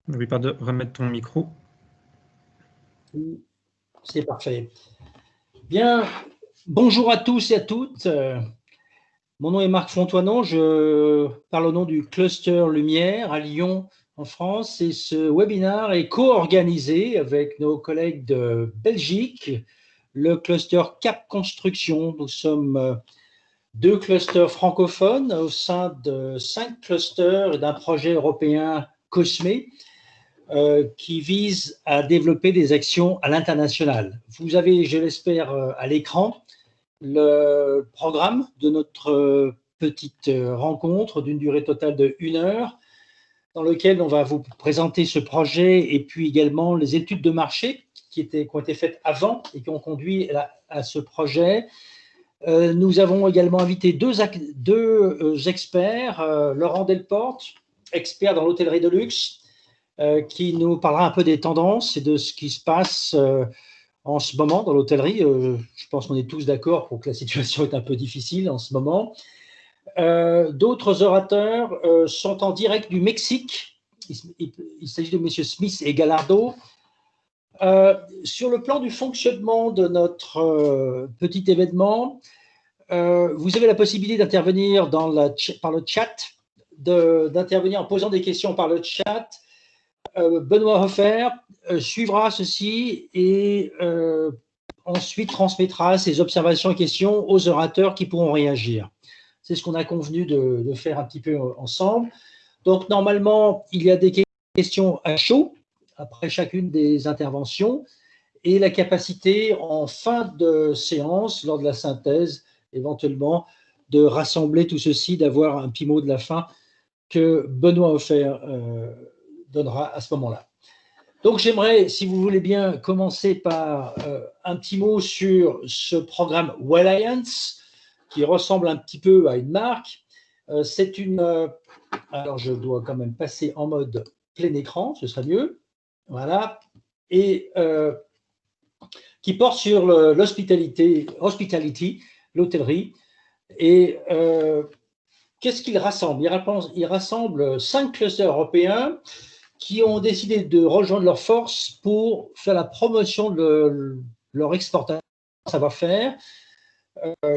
N'oublie pas de remettre ton micro. C'est parfait. Bien, bonjour à tous et à toutes. Mon nom est Marc Fontoinon, je parle au nom du Cluster Lumière à Lyon, en France. Et ce webinaire est co-organisé avec nos collègues de Belgique, le cluster Cap Construction. Nous sommes deux clusters francophones au sein de 5 clusters et d'un projet européen COSME, qui vise à développer des actions à l'international. Vous avez, je l'espère, à l'écran, le programme de notre petite rencontre d'une durée totale de 1 heure, dans lequel on va vous présenter ce projet et puis également les études de marché qui ont été faites avant et qui ont conduit à ce projet. Nous avons également invité deux experts, Laurent Delporte, expert dans l'hôtellerie de luxe, qui nous parlera un peu des tendances et de ce qui se passe en ce moment dans l'hôtellerie. Je pense qu'on est tous d'accord pour que la situation est un peu difficile en ce moment. D'autres orateurs sont en direct du Mexique. Il s'agit de M. Smith et Gallardo. Sur le plan du fonctionnement de notre petit événement, vous avez la possibilité d'intervenir par le chat, d'intervenir en posant des questions par le chat. Benoît Hofer suivra ceci et ensuite transmettra ses observations et questions aux orateurs qui pourront réagir. C'est ce qu'on a convenu de faire un petit peu ensemble. Donc, normalement, il y a des questions à chaud après chacune des interventions et la capacité en fin de séance, lors de la synthèse, éventuellement, de rassembler tout ceci, d'avoir un petit mot de la fin que Benoît Hofer donnera à ce moment-là. Donc, j'aimerais, si vous voulez bien, commencer par un petit mot sur ce programme Welliance, qui ressemble un petit peu à une marque. C'est une... alors, je dois quand même passer en mode plein écran, ce serait mieux. Voilà. Et qui porte sur l'hospitality, l'hôtellerie. Et qu'est-ce qu'il rassemble? Il rassemble 5 clusters européens qui ont décidé de rejoindre leurs forces pour faire la promotion de leur exportation savoir-faire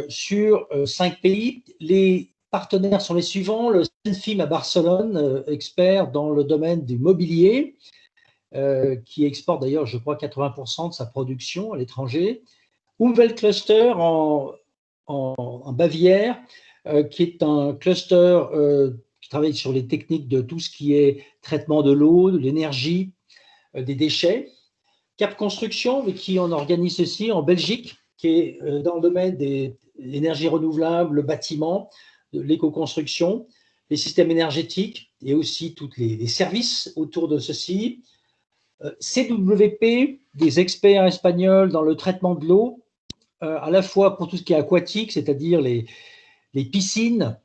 sur 5 pays. Les partenaires sont les suivants: le Senfim à Barcelone, expert dans le domaine du mobilier, qui exporte d'ailleurs, je crois, 80% de sa production à l'étranger. Umweltcluster en Bavière, qui est un cluster qui travaille sur les techniques de tout ce qui est traitement de l'eau, de l'énergie, des déchets. Cap Construction, qui en organise ceci en Belgique, qui est dans le domaine des énergies renouvelables, le bâtiment, de l'éco-construction, les systèmes énergétiques et aussi tous les services autour de ceci. CWP, des experts espagnols dans le traitement de l'eau, à la fois pour tout ce qui est aquatique, c'est-à-dire les piscines,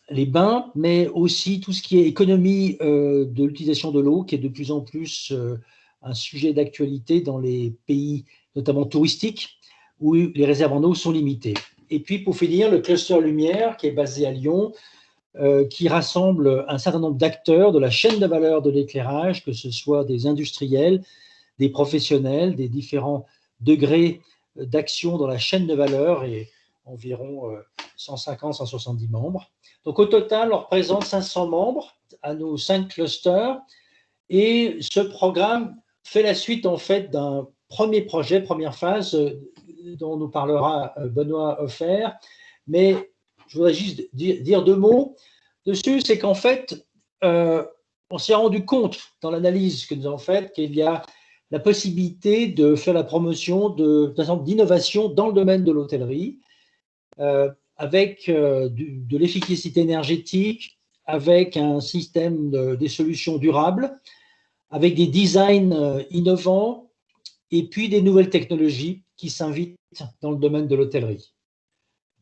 les bains, mais aussi tout ce qui est économie de l'utilisation de l'eau, qui est de plus en plus un sujet d'actualité dans les pays, notamment touristiques, où les réserves en eau sont limitées. Et puis, pour finir, le cluster Lumière, qui est basé à Lyon, qui rassemble un certain nombre d'acteurs de la chaîne de valeur de l'éclairage, que ce soit des industriels, des professionnels, des différents degrés d'action dans la chaîne de valeur, et environ 150-170 membres. Donc, au total, on représente 500 membres à nos 5 clusters. Et ce programme fait la suite, en fait, d'un premier projet, première phase, dont nous parlera Benoît Hofer. Mais je voudrais juste dire 2 mots dessus. C'est qu'en fait, on s'est rendu compte, dans l'analyse que nous avons faite, qu'il y a la possibilité de faire la promotion d'un certain nombre d'innovations dans le domaine de l'hôtellerie, avec de l'efficacité énergétique, avec un système des solutions durables, avec des designs innovants et puis des nouvelles technologies qui s'invitent dans le domaine de l'hôtellerie.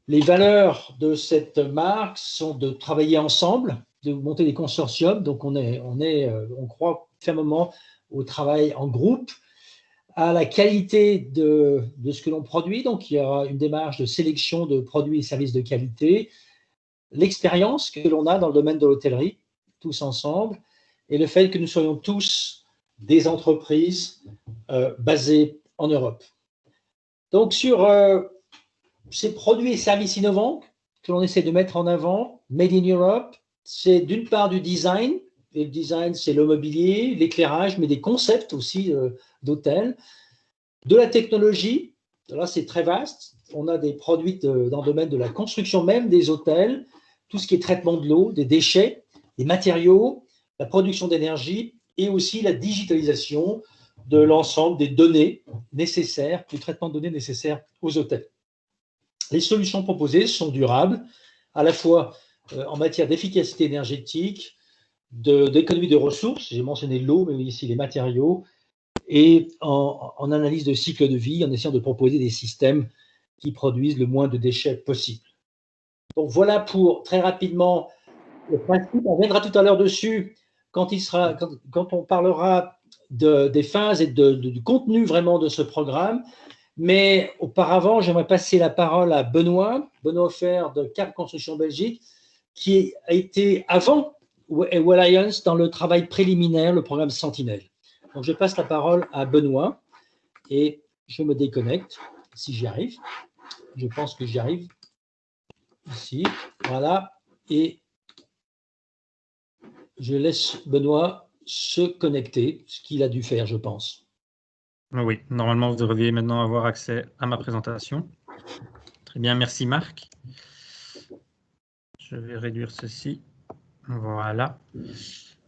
Les valeurs de cette marque sont de travailler ensemble, de monter des consortiums. Donc, on croit fermement au travail en groupe, à la qualité de ce que l'on produit. Donc, il y aura une démarche de sélection de produits et services de qualité, l'expérience que l'on a dans le domaine de l'hôtellerie, tous ensemble, et le fait que nous soyons tous des entreprises basées en Europe. Donc, sur ces produits et services innovants que l'on essaie de mettre en avant, Made in Europe, c'est d'une part du design, et le design, c'est le mobilier, l'éclairage, mais des concepts aussi d'hôtels, de la technologie, là c'est très vaste, on a des produits dans le domaine de la construction même des hôtels, tout ce qui est traitement de l'eau, des déchets, des matériaux, la production d'énergie et aussi la digitalisation de l'ensemble des données nécessaires, du traitement de données nécessaires aux hôtels. Les solutions proposées sont durables, à la fois en matière d'efficacité énergétique, d'économie de ressources, j'ai mentionné l'eau, mais ici les matériaux, et en analyse de cycle de vie, en essayant de proposer des systèmes qui produisent le moins de déchets possible. Donc voilà pour très rapidement le principe. On viendra tout à l'heure dessus quand on parlera des phases et du contenu vraiment de ce programme. Mais auparavant, j'aimerais passer la parole à Benoît Offert de Cap Construction Belgique, qui a été avant Alliance dans le travail préliminaire, le programme Sentinelle. Donc je passe la parole à Benoît et je me déconnecte si j'y arrive. Je pense que j'y arrive. Ici, voilà. Et je laisse Benoît se connecter, ce qu'il a dû faire, je pense. Oui, normalement, vous devriez maintenant avoir accès à ma présentation. Très bien, merci Marc. Je vais réduire ceci. Voilà.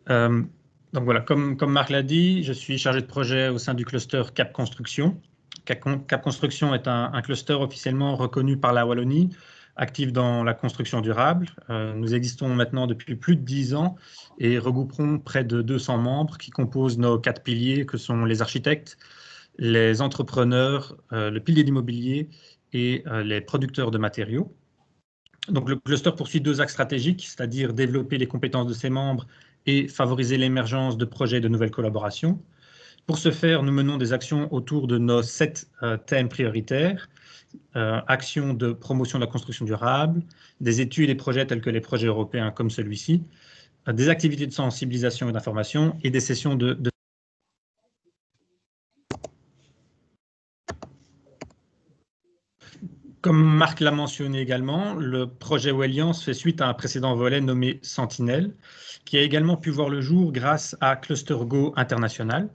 Donc voilà, comme Marc l'a dit, je suis chargé de projet au sein du cluster Cap Construction. Cap Construction est un cluster officiellement reconnu par la Wallonie, actif dans la construction durable. Nous existons maintenant depuis plus de 10 ans et regrouperons près de 200 membres qui composent nos 4 piliers que sont les architectes, les entrepreneurs, le pilier d'immobilier et les producteurs de matériaux. Donc le cluster poursuit 2 axes stratégiques, c'est-à-dire développer les compétences de ses membres et favoriser l'émergence de projets de nouvelles collaborations. Pour ce faire, nous menons des actions autour de nos 7 thèmes prioritaires. Actions de promotion de la construction durable, des études et projets tels que les projets européens comme celui-ci, des activités de sensibilisation et d'information et des sessions de Comme Marc l'a mentionné également, le projet Alliance fait suite à un précédent volet nommé Sentinelle, qui a également pu voir le jour grâce à ClusterGo International.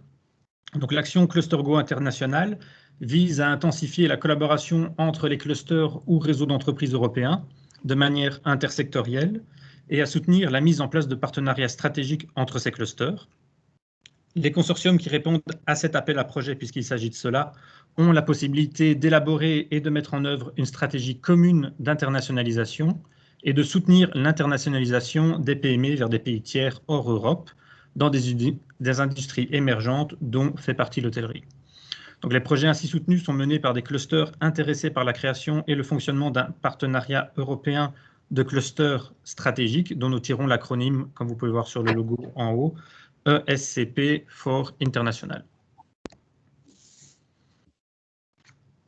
Donc l'action ClusterGo International vise à intensifier la collaboration entre les clusters ou réseaux d'entreprises européens de manière intersectorielle et à soutenir la mise en place de partenariats stratégiques entre ces clusters. Les consortiums qui répondent à cet appel à projet, puisqu'il s'agit de cela, ont la possibilité d'élaborer et de mettre en œuvre une stratégie commune d'internationalisation et de soutenir l'internationalisation des PME vers des pays tiers hors Europe dans des industries émergentes dont fait partie l'hôtellerie. Donc les projets ainsi soutenus sont menés par des clusters intéressés par la création et le fonctionnement d'un partenariat européen de clusters stratégiques dont nous tirons l'acronyme, comme vous pouvez voir sur le logo en haut, ESCP for International.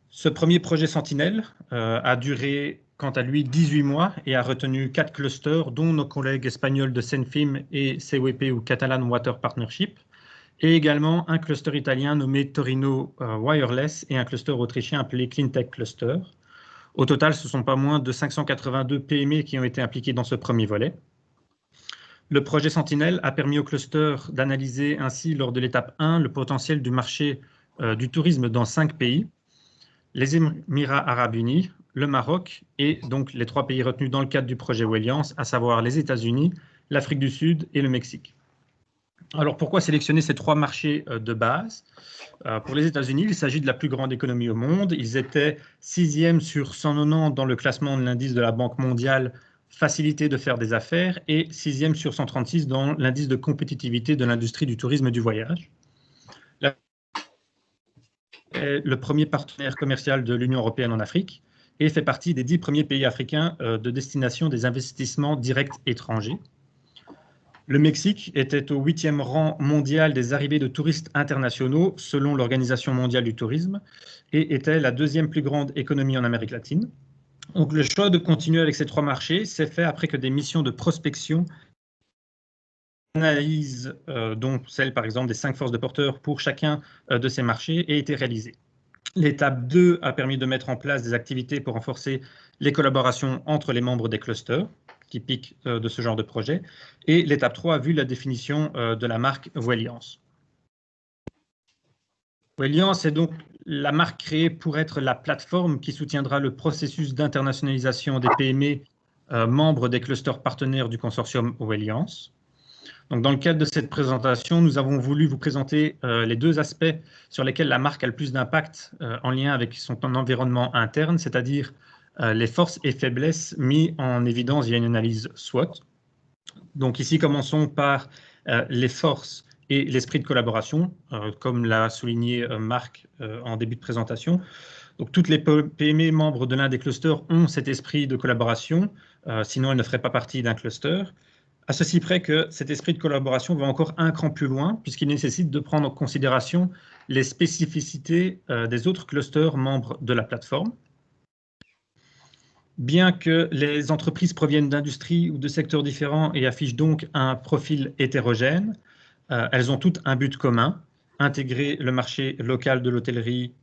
Ce premier projet Sentinelle a duré quant à lui 18 mois et a retenu 4 clusters, dont nos collègues espagnols de Senfim et CWP ou Catalan Water Partnership, et également un cluster italien nommé Torino Wireless et un cluster autrichien appelé Cleantech Cluster. Au total, ce ne sont pas moins de 582 PME qui ont été impliqués dans ce premier volet. Le projet Sentinelle a permis au cluster d'analyser ainsi, lors de l'étape 1, le potentiel du marché du tourisme dans 5 pays, les Émirats arabes unis, le Maroc et donc les 3 pays retenus dans le cadre du projet Alliance, à savoir les États-Unis, l'Afrique du Sud et le Mexique. Alors pourquoi sélectionner ces 3 marchés de base? Pour les États-Unis, il s'agit de la plus grande économie au monde. Ils étaient 6e sur 190 dans le classement de l'indice de la Banque mondiale facilité de faire des affaires et 6e sur 136 dans l'indice de compétitivité de l'industrie du tourisme et du voyage. Est le premier partenaire commercial de l'Union européenne en Afrique et fait partie des 10 premiers pays africains de destination des investissements directs étrangers. Le Mexique était au 8e rang mondial des arrivées de touristes internationaux selon l'Organisation mondiale du tourisme et était la 2e plus grande économie en Amérique latine. Donc le choix de continuer avec ces 3 marchés s'est fait après que des missions de prospection analyse, dont celle par exemple des 5 forces de porteurs pour chacun de ces marchés, a été réalisée. L'étape 2 a permis de mettre en place des activités pour renforcer les collaborations entre les membres des clusters, typiques de ce genre de projet. Et l'étape 3 a vu la définition de la marque Welliance. Welliance est donc la marque créée pour être la plateforme qui soutiendra le processus d'internationalisation des PME membres des clusters partenaires du consortium Welliance. Donc, dans le cadre de cette présentation, nous avons voulu vous présenter les 2 aspects sur lesquels la marque a le plus d'impact en lien avec son environnement interne, c'est-à-dire les forces et faiblesses mis en évidence via une analyse SWOT. Donc ici, commençons par les forces et l'esprit de collaboration, comme l'a souligné Marc en début de présentation. Donc toutes les PME membres de l'un des clusters ont cet esprit de collaboration, sinon elles ne feraient pas partie d'un cluster. À ceci près que cet esprit de collaboration va encore un cran plus loin, puisqu'il nécessite de prendre en considération les spécificités des autres clusters membres de la plateforme. Bien que les entreprises proviennent d'industries ou de secteurs différents et affichent donc un profil hétérogène, elles ont toutes un but commun, intégrer le marché local de l'hôtellerie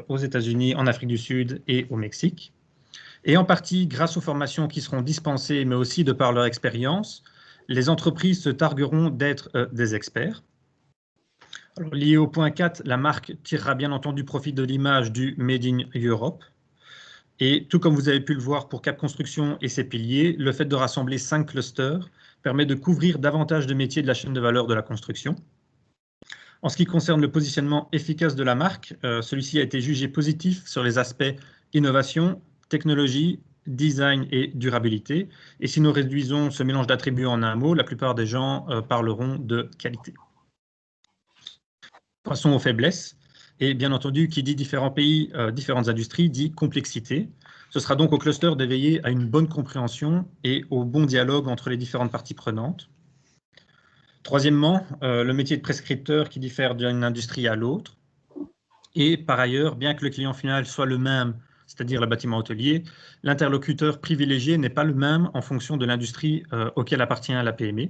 aux États-Unis, en Afrique du Sud et au Mexique. Et en partie grâce aux formations qui seront dispensées, mais aussi de par leur expérience, les entreprises se targueront d'être des experts. Alors, lié au point 4, la marque tirera bien entendu profit de l'image du Made in Europe. Et tout comme vous avez pu le voir pour Cap Construction et ses piliers, le fait de rassembler 5 clusters permet de couvrir davantage de métiers de la chaîne de valeur de la construction. En ce qui concerne le positionnement efficace de la marque, celui-ci a été jugé positif sur les aspects innovation, technologie, design et durabilité. Et si nous réduisons ce mélange d'attributs en un mot, la plupart des gens parleront de qualité. Passons aux faiblesses. Et bien entendu, qui dit différents pays, différentes industries, dit complexité. Ce sera donc au cluster de veiller à une bonne compréhension et au bon dialogue entre les différentes parties prenantes. Troisièmement, le métier de prescripteur qui diffère d'une industrie à l'autre. Et par ailleurs, bien que le client final soit le même, c'est-à-dire le bâtiment hôtelier, l'interlocuteur privilégié n'est pas le même en fonction de l'industrie auquel appartient la PME.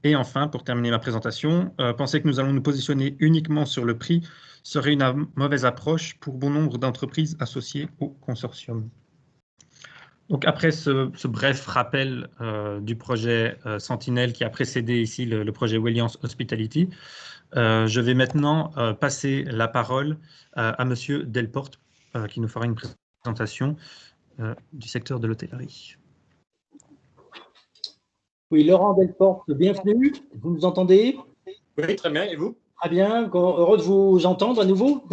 Et enfin, pour terminer ma présentation, penser que nous allons nous positionner uniquement sur le prix serait une mauvaise approche pour bon nombre d'entreprises associées au consortium. Donc après ce bref rappel du projet Sentinelle qui a précédé ici le projet Welliance Hospitality, je vais maintenant passer la parole à Monsieur Delporte qui nous fera une présentation du secteur de l'hôtellerie. Oui, Laurent Delporte, bienvenue. Vous nous entendez? Oui, très bien. Et vous? Très bien, heureux de vous entendre à nouveau.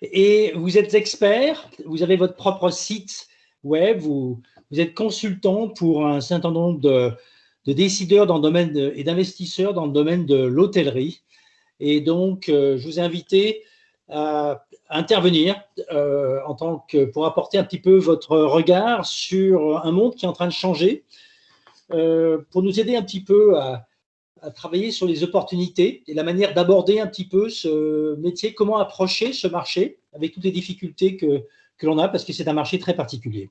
Et vous êtes expert, vous avez votre propre site web, vous êtes consultant pour un certain nombre de décideurs dans le domaine et d'investisseurs dans le domaine de l'hôtellerie. Et donc, je vous ai invité à intervenir en tant que, pour apporter un petit peu votre regard sur un monde qui est en train de changer, pour nous aider un petit peu à travailler sur les opportunités et la manière d'aborder un petit peu ce métier, comment approcher ce marché avec toutes les difficultés que l'on a, parce que c'est un marché très particulier.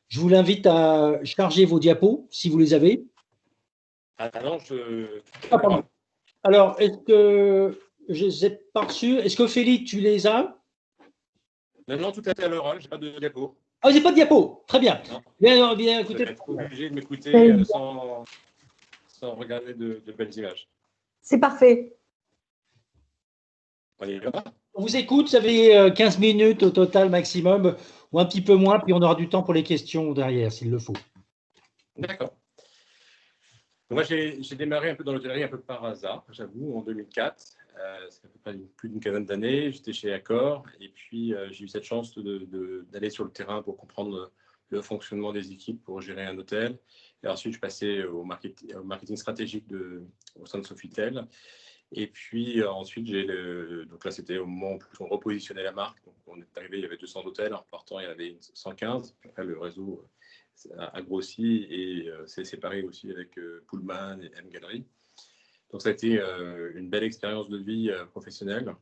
Je vous invite à charger vos diapos, si vous les avez. Ah non, Alors, est-ce que je les ai pas reçus? Est-ce que Félix, tu les as? Non, tout à fait à l'oral, je n'ai pas de diapo. Ah, vous n'avez pas de diapo? Très bien. Bien, écoutez. Je vais être obligé de m'écouter sans regarder de belles images. C'est parfait. On y va. On vous écoute, vous avez 15 minutes au total maximum, ou un petit peu moins, puis on aura du temps pour les questions derrière, s'il le faut. D'accord. Moi, j'ai démarré un peu dans l'hôtellerie un peu par hasard, j'avoue, en 2004. Ça fait à peu près plus d'une quinzaine d'années. J'étais chez Accor et puis j'ai eu cette chance d'aller sur le terrain pour comprendre le fonctionnement des équipes pour gérer un hôtel. Et ensuite, je passais au marketing stratégique au sein de Sofitel. Et puis ensuite, donc là, c'était au moment où on repositionnait la marque. Donc, on est arrivé, il y avait 200 hôtels. En repartant, il y en avait 115. Après, le réseau a grossi et s'est séparé aussi avec Pullman et M Gallery. Donc, ça a été une belle expérience de vie professionnelle.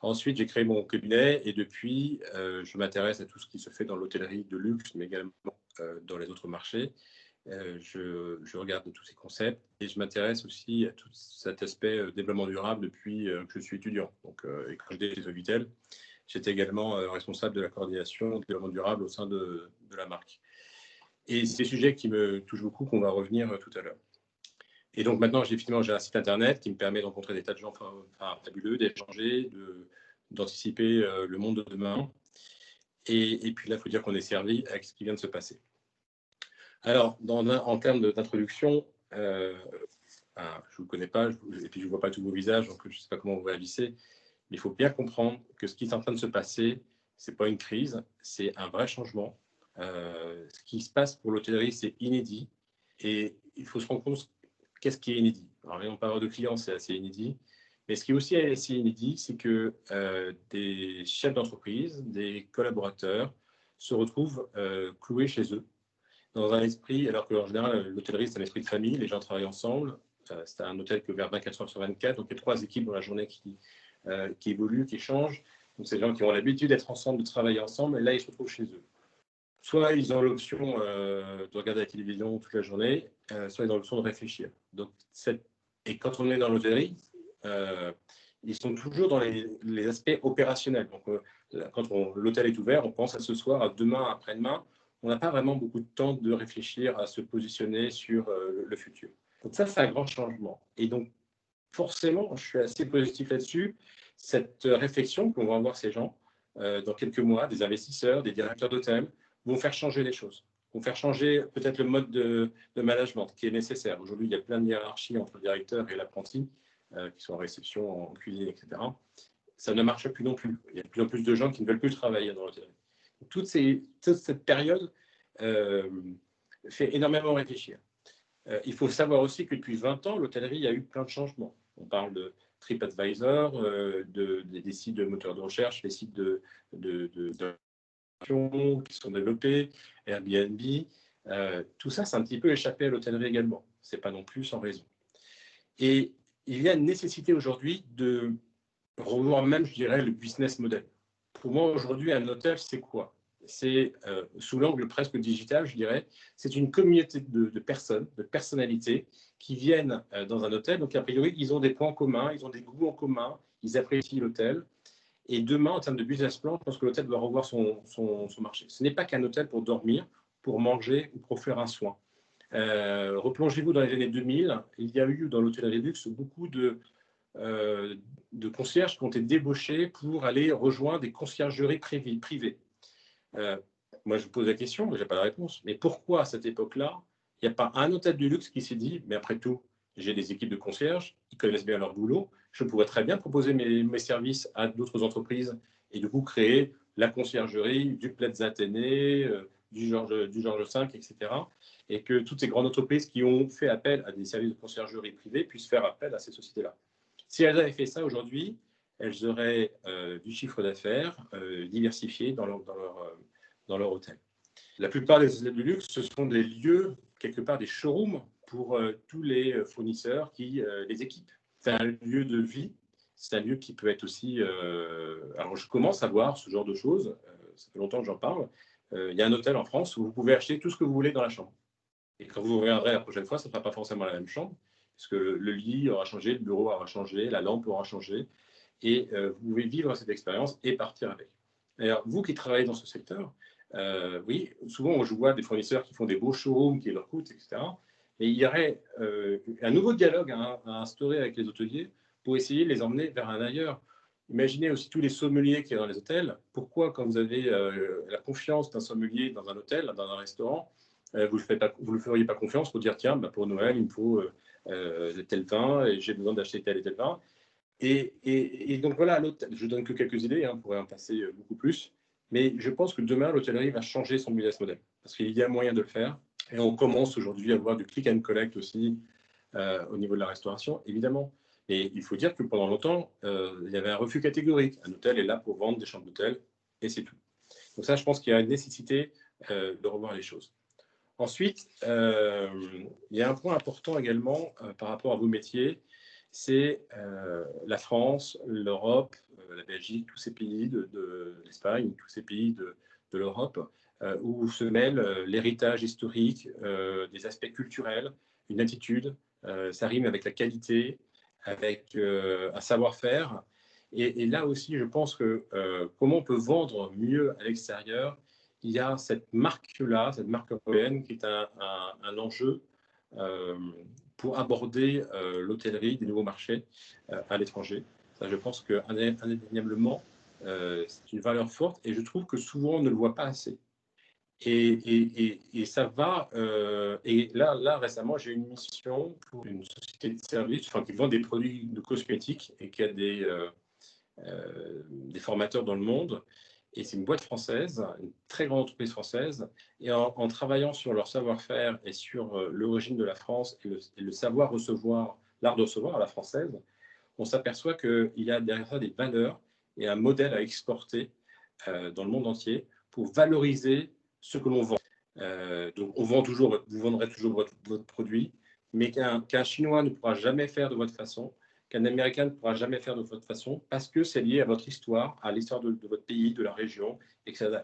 Ensuite, j'ai créé mon cabinet et depuis, je m'intéresse à tout ce qui se fait dans l'hôtellerie de luxe, mais également dans les autres marchés. Je regarde tous ces concepts et je m'intéresse aussi à tout cet aspect développement durable depuis que je suis étudiant. Donc, et quand j'étais chez Sofitel, j'étais également responsable de la coordination du développement durable au sein de la marque. Et c'est des sujets qui me touchent beaucoup, qu'on va revenir tout à l'heure. Et donc maintenant, j'ai un site internet qui me permet de rencontrer des tas de gens fabuleux, d'échanger, d'anticiper le monde de demain. Et puis là, il faut dire qu'on est servi avec ce qui vient de se passer. Alors, en termes d'introduction, je ne vous connais pas, et puis je ne vois pas tous vos visages, donc je ne sais pas comment vous réagissez, mais il faut bien comprendre que ce qui est en train de se passer, ce n'est pas une crise, c'est un vrai changement. Ce qui se passe pour l'hôtellerie, c'est inédit, et il faut se rendre compte qu'est-ce qui est inédit. Alors, on parle de clients, c'est assez inédit, mais ce qui est aussi assez inédit, c'est que des chefs d'entreprise, des collaborateurs se retrouvent cloués chez eux, dans un esprit, alors qu'en général, l'hôtellerie, c'est un esprit de famille, les gens travaillent ensemble. C'est un hôtel qui est ouvert 24 heures sur 24, donc il y a 3 équipes dans la journée qui évoluent, qui changent. Donc, c'est des gens qui ont l'habitude d'être ensemble, de travailler ensemble, et là, ils se retrouvent chez eux. Soit ils ont l'option de regarder la télévision toute la journée, soit ils ont l'option de réfléchir. Donc, et quand on est dans l'hôtellerie, ils sont toujours dans les aspects opérationnels. Donc, quand l'hôtel est ouvert, on pense à ce soir, à demain, après-demain. On n'a pas vraiment beaucoup de temps de réfléchir à se positionner sur le futur. Donc ça, c'est un grand changement. Et donc, forcément, je suis assez positif là-dessus. Cette réflexion qu'on va avoir ces gens, dans quelques mois, des investisseurs, des directeurs d'hôtel, vont faire changer les choses. Vont faire changer peut-être le mode de management qui est nécessaire. Aujourd'hui, il y a plein de hiérarchies entre le directeur et l'apprenti, qui sont en réception, en cuisine, etc. Ça ne marche plus non plus. Il y a de plus en plus de gens qui ne veulent plus travailler dans l'hôtellerie. Toute cette période fait énormément réfléchir. Il faut savoir aussi que depuis 20 ans, l'hôtellerie a eu plein de changements. On parle de TripAdvisor, des sites de moteurs de recherche, des sites qui sont développés, Airbnb. Tout ça, c'est un petit peu échappé à l'hôtellerie également. Ce n'est pas non plus sans raison. Et il y a une nécessité aujourd'hui de revoir même, je dirais, le business model. Pour moi, aujourd'hui, un hôtel, c'est quoi? C'est, sous l'angle presque digital, je dirais, c'est une communauté de personnes, de personnalités qui viennent dans un hôtel. Donc, a priori, ils ont des points communs, ils ont des goûts en commun, ils apprécient l'hôtel. Et demain, en termes de business plan, je pense que l'hôtel doit revoir son marché. Ce n'est pas qu'un hôtel pour dormir, pour manger ou pour faire un soin. Replongez-vous dans les années 2000, il y a eu dans l'hôtellerie luxe beaucoup de concierges qui ont été débauchés pour aller rejoindre des conciergeries privées. Moi, je vous pose la question, mais je n'ai pas la réponse. Mais pourquoi, à cette époque-là, il n'y a pas un hôtel du luxe qui s'est dit, mais après tout, j'ai des équipes de concierges, ils connaissent bien leur boulot, je pourrais très bien proposer mes services à d'autres entreprises et du coup créer la conciergerie du Plaza Athénée, du Georges V, etc. Et que toutes ces grandes entreprises qui ont fait appel à des services de conciergerie privés puissent faire appel à ces sociétés-là. Si elles avaient fait ça aujourd'hui, elles auraient du chiffre d'affaires diversifié dans leur hôtel. La plupart des hôtels de luxe, ce sont des lieux, quelque part des showrooms pour tous les fournisseurs qui les équipent. C'est un lieu de vie, c'est un lieu qui peut être aussi... alors, je commence à voir ce genre de choses, ça fait longtemps que j'en parle. Il y a un hôtel en France où vous pouvez acheter tout ce que vous voulez dans la chambre. Et quand vous reviendrez la prochaine fois, ça ne sera pas forcément la même chambre, parce que le lit aura changé, le bureau aura changé, la lampe aura changé, et vous pouvez vivre cette expérience et partir avec. Alors, vous qui travaillez dans ce secteur, oui, souvent je vois des fournisseurs qui font des beaux showrooms qui leur coûtent, etc. Et il y aurait un nouveau dialogue à instaurer avec les hôteliers pour essayer de les emmener vers un ailleurs. Imaginez aussi tous les sommeliers qu'il y a dans les hôtels. Pourquoi, quand vous avez la confiance d'un sommelier dans un hôtel, dans un restaurant, vous ne le feriez pas confiance pour dire tiens, pour Noël, il me faut tel vin et j'ai besoin d'acheter tel et tel vin. Et donc voilà, je donne que quelques idées, on pourrait en passer beaucoup plus. Mais je pense que demain, l'hôtellerie va changer son business model parce qu'il y a moyen de le faire. Et on commence aujourd'hui à avoir du click and collect aussi au niveau de la restauration, évidemment. Et il faut dire que pendant longtemps, il y avait un refus catégorique. Un hôtel est là pour vendre des chambres d'hôtel et c'est tout. Donc ça, je pense qu'il y a une nécessité de revoir les choses. Ensuite, il y a un point important également par rapport à vos métiers, c'est la France, l'Europe, la Belgique, tous ces pays de l'Espagne, tous ces pays de l'Europe où se mêlent l'héritage historique, des aspects culturels, une attitude, ça rime avec la qualité, avec un savoir-faire. Et là aussi, je pense que comment on peut vendre mieux à l'extérieur, il y a cette marque-là, cette marque européenne, qui est un enjeu pour aborder l'hôtellerie des nouveaux marchés à l'étranger. Ça, je pense qu'indéniablement, c'est une valeur forte et je trouve que souvent on ne le voit pas assez. Et ça va. Et là, récemment, j'ai une mission pour une société de services qui vend des produits de cosmétiques et qui a des formateurs dans le monde. Et c'est une boîte française, une très grande entreprise française. Et en travaillant sur leur savoir-faire et sur l'origine de la France et le savoir recevoir, l'art de recevoir à la française, on s'aperçoit qu'il y a derrière ça des valeurs et un modèle à exporter dans le monde entier pour valoriser ce que l'on vend. Donc, vous vendrez toujours votre produit, mais qu'un Chinois ne pourra jamais faire de votre façon, qu'un Américain ne pourra jamais faire de votre façon, parce que c'est lié à votre histoire, à l'histoire de votre pays, de la région, etc.,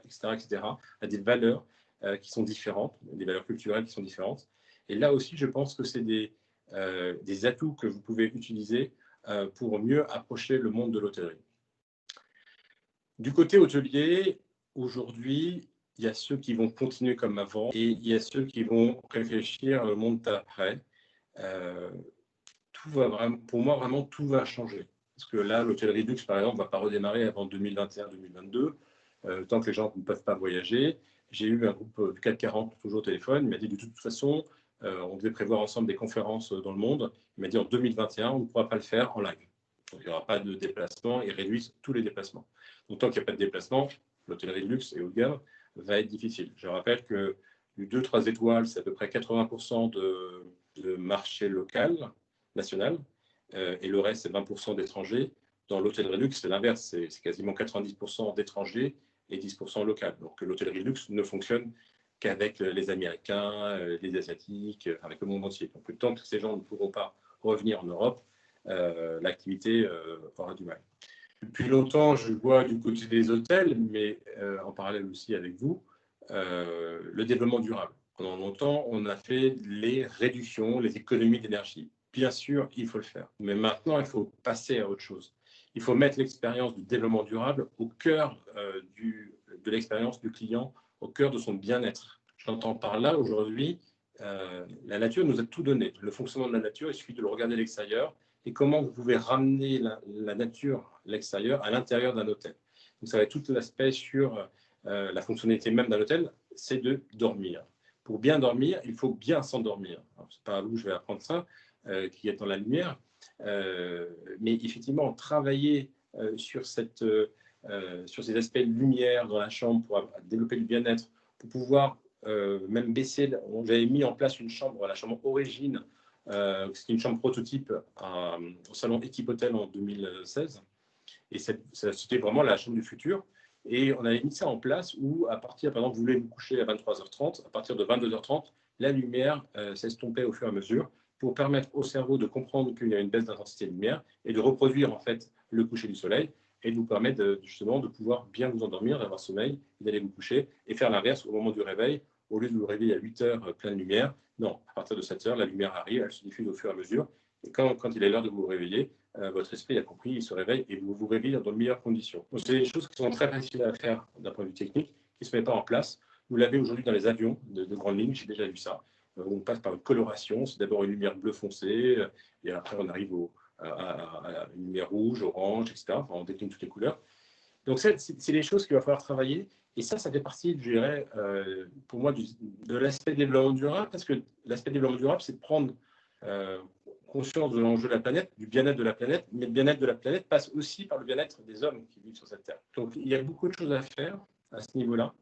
à des valeurs qui sont différentes, des valeurs culturelles qui sont différentes. Et là aussi, je pense que c'est des atouts que vous pouvez utiliser pour mieux approcher le monde de l'hôtellerie. Du côté hôtelier, aujourd'hui, il y a ceux qui vont continuer comme avant et il y a ceux qui vont réfléchir au monde d'après. Pour moi, vraiment, tout va changer. Parce que là, l'hôtellerie luxe, par exemple, ne va pas redémarrer avant 2021-2022, tant que les gens ne peuvent pas voyager. J'ai eu un groupe du CAC 40, toujours au téléphone, il m'a dit de toute façon, on devait prévoir ensemble des conférences dans le monde. Il m'a dit en 2021, on ne pourra pas le faire en live. Donc, il n'y aura pas de déplacement, ils réduisent tous les déplacements. Donc, tant qu'il n'y a pas de déplacement, l'hôtellerie de luxe et haut de gamme va être difficile. Je rappelle que du 2-3 étoiles, c'est à peu près 80% de marché local, national, et le reste, c'est 20% d'étrangers. Dans l'hôtellerie luxe, c'est l'inverse, c'est quasiment 90% d'étrangers et 10% local. Donc, l'hôtellerie luxe ne fonctionne qu'avec les Américains, les Asiatiques, avec le monde entier. Donc, tant que ces gens ne pourront pas revenir en Europe, l'activité aura du mal. Depuis longtemps, je vois du côté des hôtels, mais en parallèle aussi avec vous, le développement durable. Pendant longtemps, on a fait les réductions, les économies d'énergie. Bien sûr, il faut le faire. Mais maintenant, il faut passer à autre chose. Il faut mettre l'expérience du développement durable au cœur de l'expérience du client, au cœur de son bien-être. J'entends par là, aujourd'hui, la nature nous a tout donné. Le fonctionnement de la nature, il suffit de le regarder à l'extérieur et comment vous pouvez ramener la nature, l'extérieur, à l'intérieur d'un hôtel. Donc, ça va être tout l'aspect sur la fonctionnalité même d'un hôtel, c'est de dormir. Pour bien dormir, il faut bien s'endormir. Ce n'est pas à vous que je vais apprendre ça, qui est dans la lumière. Mais effectivement, travailler sur ces aspects de lumière dans la chambre pour développer du bien-être, pour pouvoir même baisser. J'avais mis en place une chambre, la chambre Origine, c'était une chambre prototype au salon Équipe Hôtel en 2016. Et c'était vraiment la chambre du futur. Et on avait mis ça en place où, à partir, par exemple, vous voulez vous coucher à 23h30, à partir de 22h30, la lumière s'estompait au fur et à mesure pour permettre au cerveau de comprendre qu'il y a une baisse d'intensité de lumière et de reproduire en fait le coucher du soleil et de vous permettre justement de pouvoir bien vous endormir, d'avoir sommeil, d'aller vous coucher et faire l'inverse au moment du réveil. Au lieu de vous réveiller à 8h pleine lumière, non, à partir de 7h, la lumière arrive, elle se diffuse au fur et à mesure. Et quand il est l'heure de vous réveiller, votre esprit a compris, il se réveille et vous vous réveillez dans de meilleures conditions. Donc, c'est des choses qui sont très faciles à faire d'un point de vue technique, qui ne se mettent pas en place. Vous l'avez aujourd'hui dans les avions de grande ligne, j'ai déjà vu ça. On passe par une coloration, c'est d'abord une lumière bleu foncé, et après on arrive à une lumière rouge, orange, etc. Enfin, on décline toutes les couleurs. Donc, c'est des choses qu'il va falloir travailler. Et ça fait partie, je dirais, pour moi, de l'aspect développement durable, parce que l'aspect développement durable, c'est de prendre conscience de l'enjeu de la planète, du bien-être de la planète, mais le bien-être de la planète passe aussi par le bien-être des hommes qui vivent sur cette Terre. Donc, il y a beaucoup de choses à faire à ce niveau-là.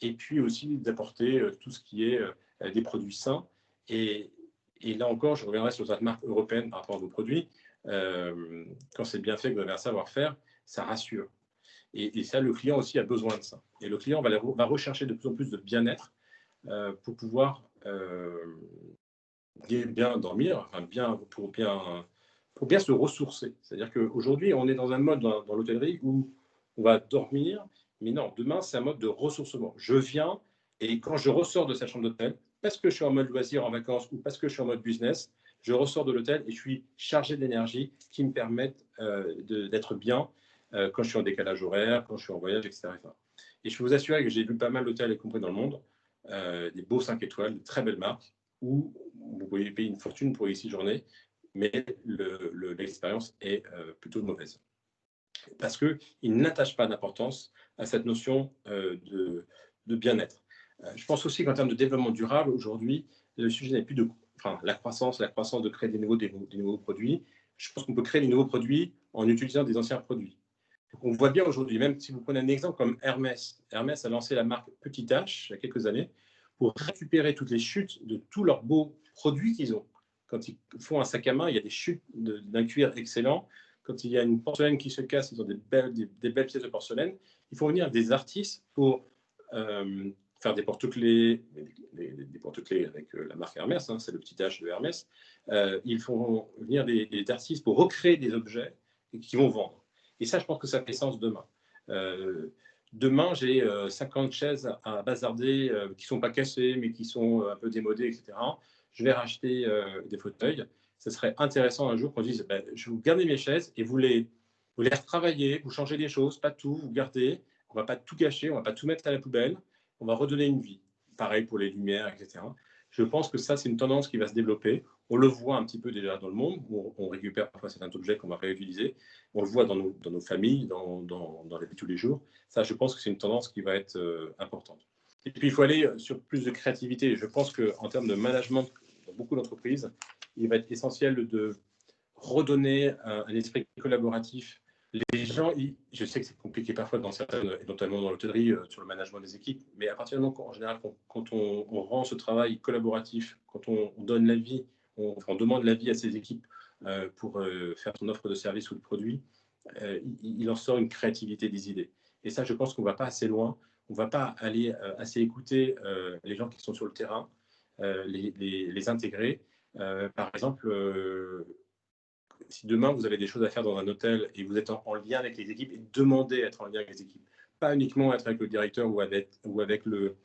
Et puis aussi d'apporter tout ce qui est des produits sains. Et là encore, je reviendrai sur cette marque européenne par rapport à vos produits. Quand c'est bien fait, que vous avez un savoir-faire, ça rassure. Et ça, le client aussi a besoin de ça. Et le client va rechercher de plus en plus de bien-être pour pouvoir bien dormir, enfin pour bien se ressourcer. C'est-à-dire qu'aujourd'hui, on est dans un mode dans l'hôtellerie où on va dormir, Mais non, demain, c'est un mode de ressourcement. Je viens et quand je ressors de cette chambre d'hôtel, parce que je suis en mode loisir, en vacances ou parce que je suis en mode business, je ressors de l'hôtel et je suis chargé d'énergie qui me permettent d'être bien quand je suis en décalage horaire, quand je suis en voyage, etc. Et je peux vous assurer que j'ai vu pas mal d'hôtels, y compris dans le monde, des beaux 5 étoiles, de très belles marques, où vous pouvez payer une fortune pour y séjourner, mais l'expérience est plutôt mauvaise. Parce qu'ils n'attachent pas d'importance à cette notion de bien-être. Je pense aussi qu'en termes de développement durable, aujourd'hui, le sujet n'est plus de la croissance de créer des nouveaux produits. Je pense qu'on peut créer des nouveaux produits en utilisant des anciens produits. Donc on voit bien aujourd'hui, même si vous prenez un exemple comme Hermès. Hermès a lancé la marque Petit H il y a quelques années pour récupérer toutes les chutes de tous leurs beaux produits qu'ils ont. Quand ils font un sac à main, il y a des chutes d'un cuir excellent. Quand il y a une porcelaine qui se casse, ils ont des belles pièces de porcelaine. Il faut venir des artistes pour faire des porte-clés avec la marque Hermès, hein, c'est le petit H de Hermès. Ils font venir des artistes pour recréer des objets qui vont vendre. Et ça, je pense que ça fait sens demain. Demain, j'ai 50 chaises à bazarder qui ne sont pas cassées, mais qui sont un peu démodées, etc. Je vais racheter des fauteuils. Ce serait intéressant un jour qu'on dise je vais vous garder mes chaises et vous les retravaillez, vous changez des choses, pas tout, vous gardez. On ne va pas tout gâcher, on ne va pas tout mettre à la poubelle. On va redonner une vie. Pareil pour les lumières, etc. Je pense que ça, c'est une tendance qui va se développer. On le voit un petit peu déjà dans le monde, où on récupère parfois certains objets qu'on va réutiliser. On le voit dans nos familles, dans la vie de tous les jours. Ça, je pense que c'est une tendance qui va être importante. Et puis, il faut aller sur plus de créativité. Je pense qu'en termes de management, dans beaucoup d'entreprises, il va être essentiel de redonner un esprit collaboratif. Les gens, je sais que c'est compliqué parfois dans certaines, et notamment dans l'hôtellerie, sur le management des équipes, mais à partir du moment en général, quand on rend ce travail collaboratif, quand on donne l'avis, on demande l'avis à ses équipes pour faire son offre de service ou de produit, il en sort une créativité des idées. Et ça, je pense qu'on ne va pas assez loin, on ne va pas aller assez écouter les gens qui sont sur le terrain, les intégrer. Par exemple, si demain vous avez des choses à faire dans un hôtel et vous êtes en lien avec les équipes, et demandez à être en lien avec les équipes, pas uniquement être avec le directeur ou avec le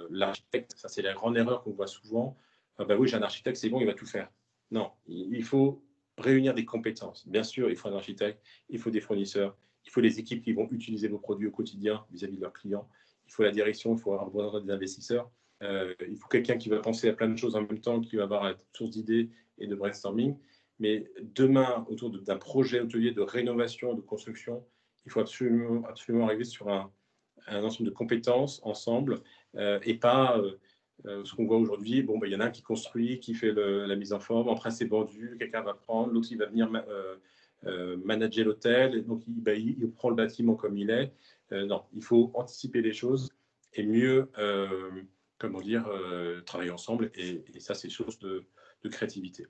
l'architecte. Ça, c'est la grande erreur qu'on voit souvent. Oui, j'ai un architecte, c'est bon, il va tout faire. Non, il faut réunir des compétences. Bien sûr, il faut un architecte, il faut des fournisseurs, il faut les équipes qui vont utiliser vos produits au quotidien vis-à-vis de leurs clients, il faut la direction, il faut avoir des investisseurs. Il faut quelqu'un qui va penser à plein de choses en même temps, qui va avoir une source d'idées et de brainstorming. Mais demain, autour d'un projet hôtelier de rénovation, de construction, il faut absolument arriver sur un ensemble de compétences ensemble et pas ce qu'on voit aujourd'hui. Bon, il y en a un qui construit, qui fait la mise en forme, après c'est vendu, quelqu'un va prendre, l'autre il va venir manager l'hôtel, et donc il prend le bâtiment comme il est. Non, il faut anticiper les choses et mieux travailler ensemble, et ça, c'est source de créativité.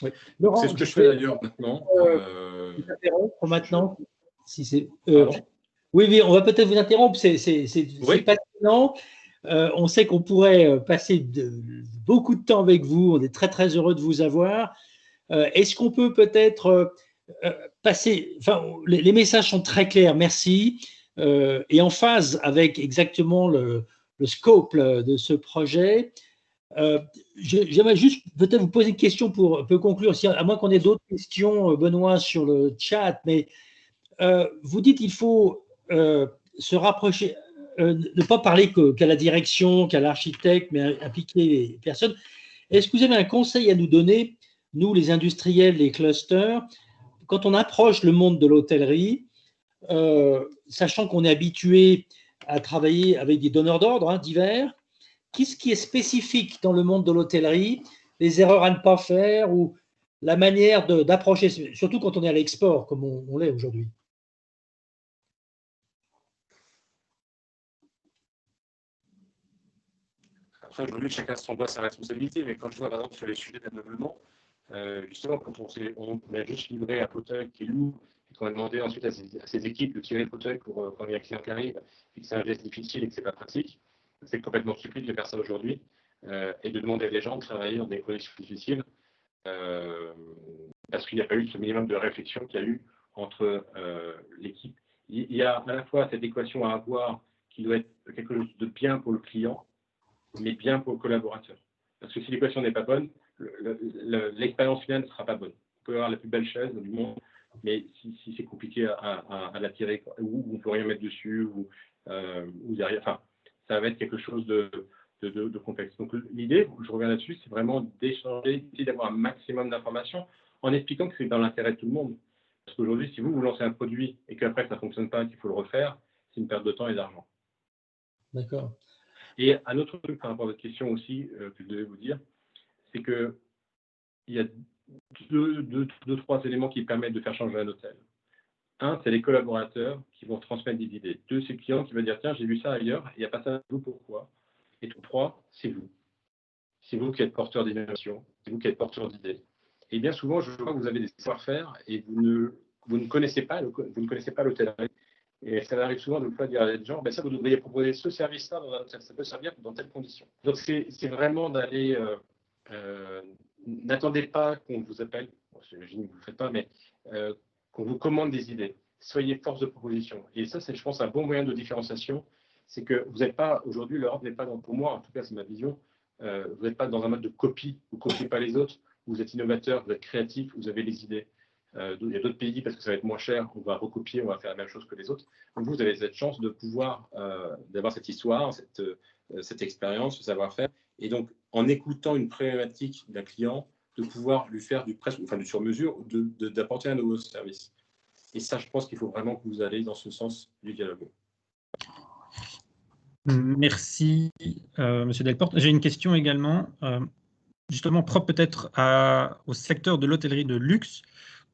Oui. Laurent, c'est ce que je fais d'ailleurs maintenant. Vous interrompre maintenant. Si c'est, Pardon ? oui, on va peut-être vous interrompre, c'est Oui. passionnant. On sait qu'on pourrait passer beaucoup de temps avec vous, on est très très heureux de vous avoir. Est-ce qu'on peut peut-être passer, les messages sont très clairs, merci, et en phase avec exactement le scope de ce projet. J'aimerais juste peut-être vous poser une question pour conclure, à moins qu'on ait d'autres questions, Benoît, sur le chat, mais vous dites qu'il faut se rapprocher, ne pas parler qu'à la direction, qu'à l'architecte, mais impliquer les personnes. Est-ce que vous avez un conseil à nous donner, nous les industriels, les clusters, quand on approche le monde de l'hôtellerie, sachant qu'on est habitué à travailler avec des donneurs d'ordre divers, qu'est-ce qui est spécifique dans le monde de l'hôtellerie, les erreurs à ne pas faire ou la manière d'approcher, surtout quand on est à l'export, comme on l'est aujourd'hui? Après, aujourd'hui, chacun se doit sa responsabilité, mais quand je vois, par exemple, sur les sujets d'ameublement, justement, quand on a juste livré un fauteuil qui est lourd, et qu'on a demandé ensuite à ses équipes de tirer le fauteuil pour quand il y a un client qui arrive, et que c'est un geste difficile et que ce n'est pas pratique, c'est complètement stupide de faire ça aujourd'hui, et de demander à des gens de travailler dans des conditions difficiles, parce qu'il n'y a pas eu ce minimum de réflexion qu'il y a eu entre l'équipe il y a à la fois cette équation à avoir qui doit être quelque chose de bien pour le client, mais bien pour le collaborateur. Parce que si l'équation n'est pas bonne, l'expérience finale ne sera pas bonne. On peut avoir la plus belle chaise du monde, mais si c'est compliqué à la tirer, ou on ne peut rien mettre dessus, ou derrière, enfin, ça va être quelque chose de complexe. Donc l'idée, je reviens là-dessus, c'est vraiment d'échanger, d'avoir un maximum d'informations en expliquant que c'est dans l'intérêt de tout le monde. Parce qu'aujourd'hui, si vous lancez un produit et qu'après ça ne fonctionne pas, qu'il faut le refaire, c'est une perte de temps et d'argent. D'accord. Et un autre truc par rapport à votre question aussi, que je devais vous dire, c'est qu'il y a trois éléments qui permettent de faire changer un hôtel. Un, c'est les collaborateurs qui vont transmettre des idées. Deux, c'est le client qui va dire, tiens, j'ai vu ça ailleurs, il n'y a pas ça, vous, pourquoi? Et trois, c'est vous. C'est vous qui êtes porteur d'innovation, c'est vous qui êtes porteur d'idées. Et bien souvent, je vois que vous avez des savoir-faire et vous ne connaissez pas l'hôtellerie. Et ça arrive souvent de dire à des gens, ben ça, vous devriez proposer ce service-là dans un hôtel, ça peut servir dans telles conditions. Donc, c'est vraiment d'aller... n'attendez pas qu'on vous appelle, bon, j'imagine que vous ne le faites pas, mais qu'on vous commande des idées. Soyez force de proposition. Et ça, c'est, je pense, un bon moyen de différenciation. C'est que vous n'êtes pas, aujourd'hui, l'Europe n'est pas, pour moi, en tout cas, c'est ma vision, vous n'êtes pas dans un mode de copie, vous ne copiez pas les autres, vous êtes innovateur, vous êtes créatif, vous avez les idées. Il y a d'autres pays, parce que ça va être moins cher, on va recopier, on va faire la même chose que les autres. Donc vous avez cette chance de pouvoir, d'avoir cette histoire, cette expérience, ce savoir-faire. Et donc, en écoutant une problématique d'un client, de pouvoir lui faire du sur-mesure, d'apporter un nouveau service. Et ça, je pense qu'il faut vraiment que vous allez dans ce sens du dialogue. Merci, Monsieur Delporte. J'ai une question également, justement propre peut-être au secteur de l'hôtellerie de luxe.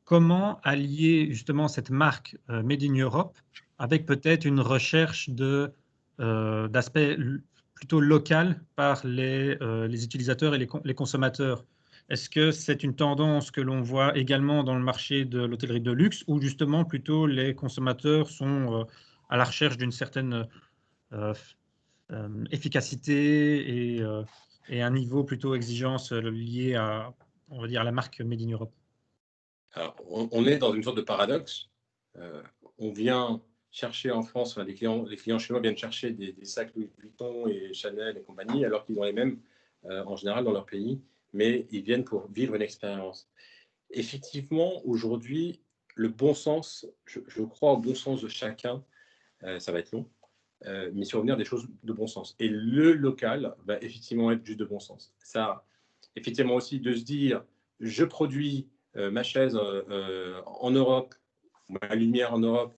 Comment allier justement cette marque Made in Europe avec peut-être une recherche d'aspect plutôt local par les utilisateurs et les consommateurs? Est-ce que c'est une tendance que l'on voit également dans le marché de l'hôtellerie de luxe ou justement plutôt les consommateurs sont à la recherche d'une certaine efficacité et un niveau plutôt exigence lié à, on va dire, à la marque Made in Europe? Alors, on est dans une sorte de paradoxe. On vient chercher en France, les clients chez moi viennent chercher des sacs Louis Vuitton et Chanel et compagnie, alors qu'ils ont les mêmes en général dans leur pays, mais ils viennent pour vivre une expérience. Effectivement, aujourd'hui, le bon sens, je crois au bon sens de chacun, ça va être long, mais survenir des choses de bon sens. Et le local va effectivement être juste de bon sens. Ça, effectivement aussi, de se dire, je produis ma chaise en Europe, ma lumière en Europe,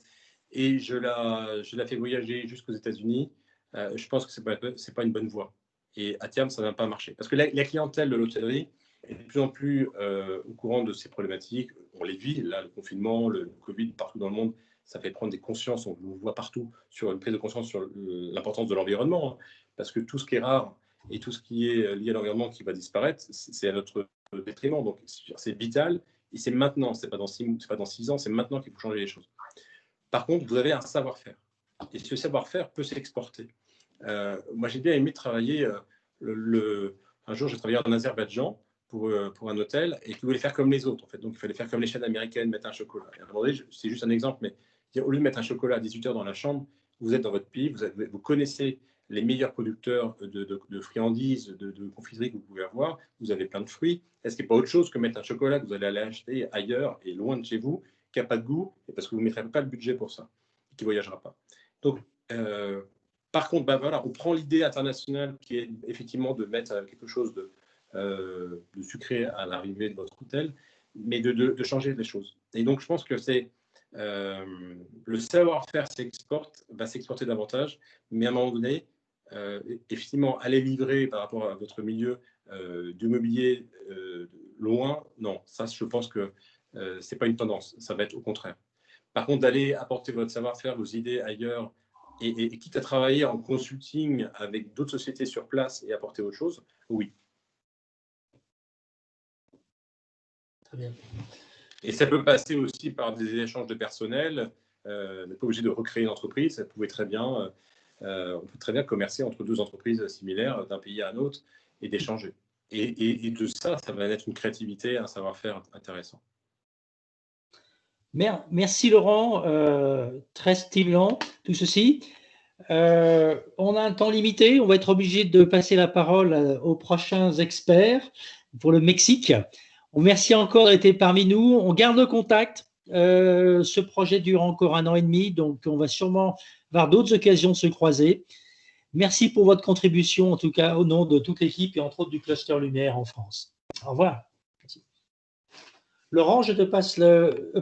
et je la fais voyager jusqu'aux États-Unis, je pense que c'est pas une bonne voie. Et à terme, ça ne va pas marcher. Parce que la clientèle de l'hôtellerie est de plus en plus au courant de ces problématiques. On les vit, là, le confinement, le Covid, partout dans le monde, ça fait prendre des consciences, on le voit partout, sur une prise de conscience sur l'importance de l'environnement. Hein, parce que tout ce qui est rare et tout ce qui est lié à l'environnement qui va disparaître, c'est à notre détriment. Donc, c'est vital. Et c'est maintenant, c'est pas dans 6 ans, c'est maintenant qu'il faut changer les choses. Par contre, vous avez un savoir-faire. Et ce savoir-faire peut s'exporter. Moi, j'ai bien aimé travailler. Un jour, j'ai travaillé en Azerbaïdjan pour un hôtel et qui voulait faire comme les autres. En fait. Donc, il fallait faire comme les chaînes américaines, mettre un chocolat. Et à un moment donné, c'est juste un exemple, mais au lieu de mettre un chocolat à 18 h dans la chambre, vous êtes dans votre pays, vous connaissez les meilleurs producteurs de friandises, de confiseries que vous pouvez avoir. Vous avez plein de fruits. Est-ce qu'il n'y a pas autre chose que mettre un chocolat que vous allez aller acheter ailleurs et loin de chez vous, qui n'a pas de goût, et parce que vous ne mettrez pas le budget pour ça, et qui ne voyagera pas. Donc, par contre, voilà, on prend l'idée internationale qui est effectivement de mettre quelque chose de sucré à l'arrivée de votre hôtel, mais de changer les choses. Et donc, je pense que c'est le savoir-faire va s'exporter davantage, mais à un moment donné, effectivement, aller livrer par rapport à votre milieu du mobilier loin, non, ça, je pense que ce n'est pas une tendance, ça va être au contraire. Par contre, d'aller apporter votre savoir-faire, vos idées ailleurs, et quitte à travailler en consulting avec d'autres sociétés sur place et apporter autre chose, oui. Très bien. Et ça peut passer aussi par des échanges de personnel. On n'est pas obligé de recréer une entreprise. On peut très bien commercer entre deux entreprises similaires d'un pays à un autre et d'échanger. Et de ça va naître une créativité, un savoir-faire intéressant. Merci Laurent, très stimulant tout ceci. On a un temps limité, on va être obligé de passer la parole aux prochains experts pour le Mexique. Merci encore d'être parmi nous. On garde le contact. Ce projet dure encore 1 an et demi, donc on va sûrement avoir d'autres occasions de se croiser. Merci pour votre contribution, en tout cas au nom de toute l'équipe et entre autres du Cluster Lumière en France. Au revoir. Merci. Laurent, je te passe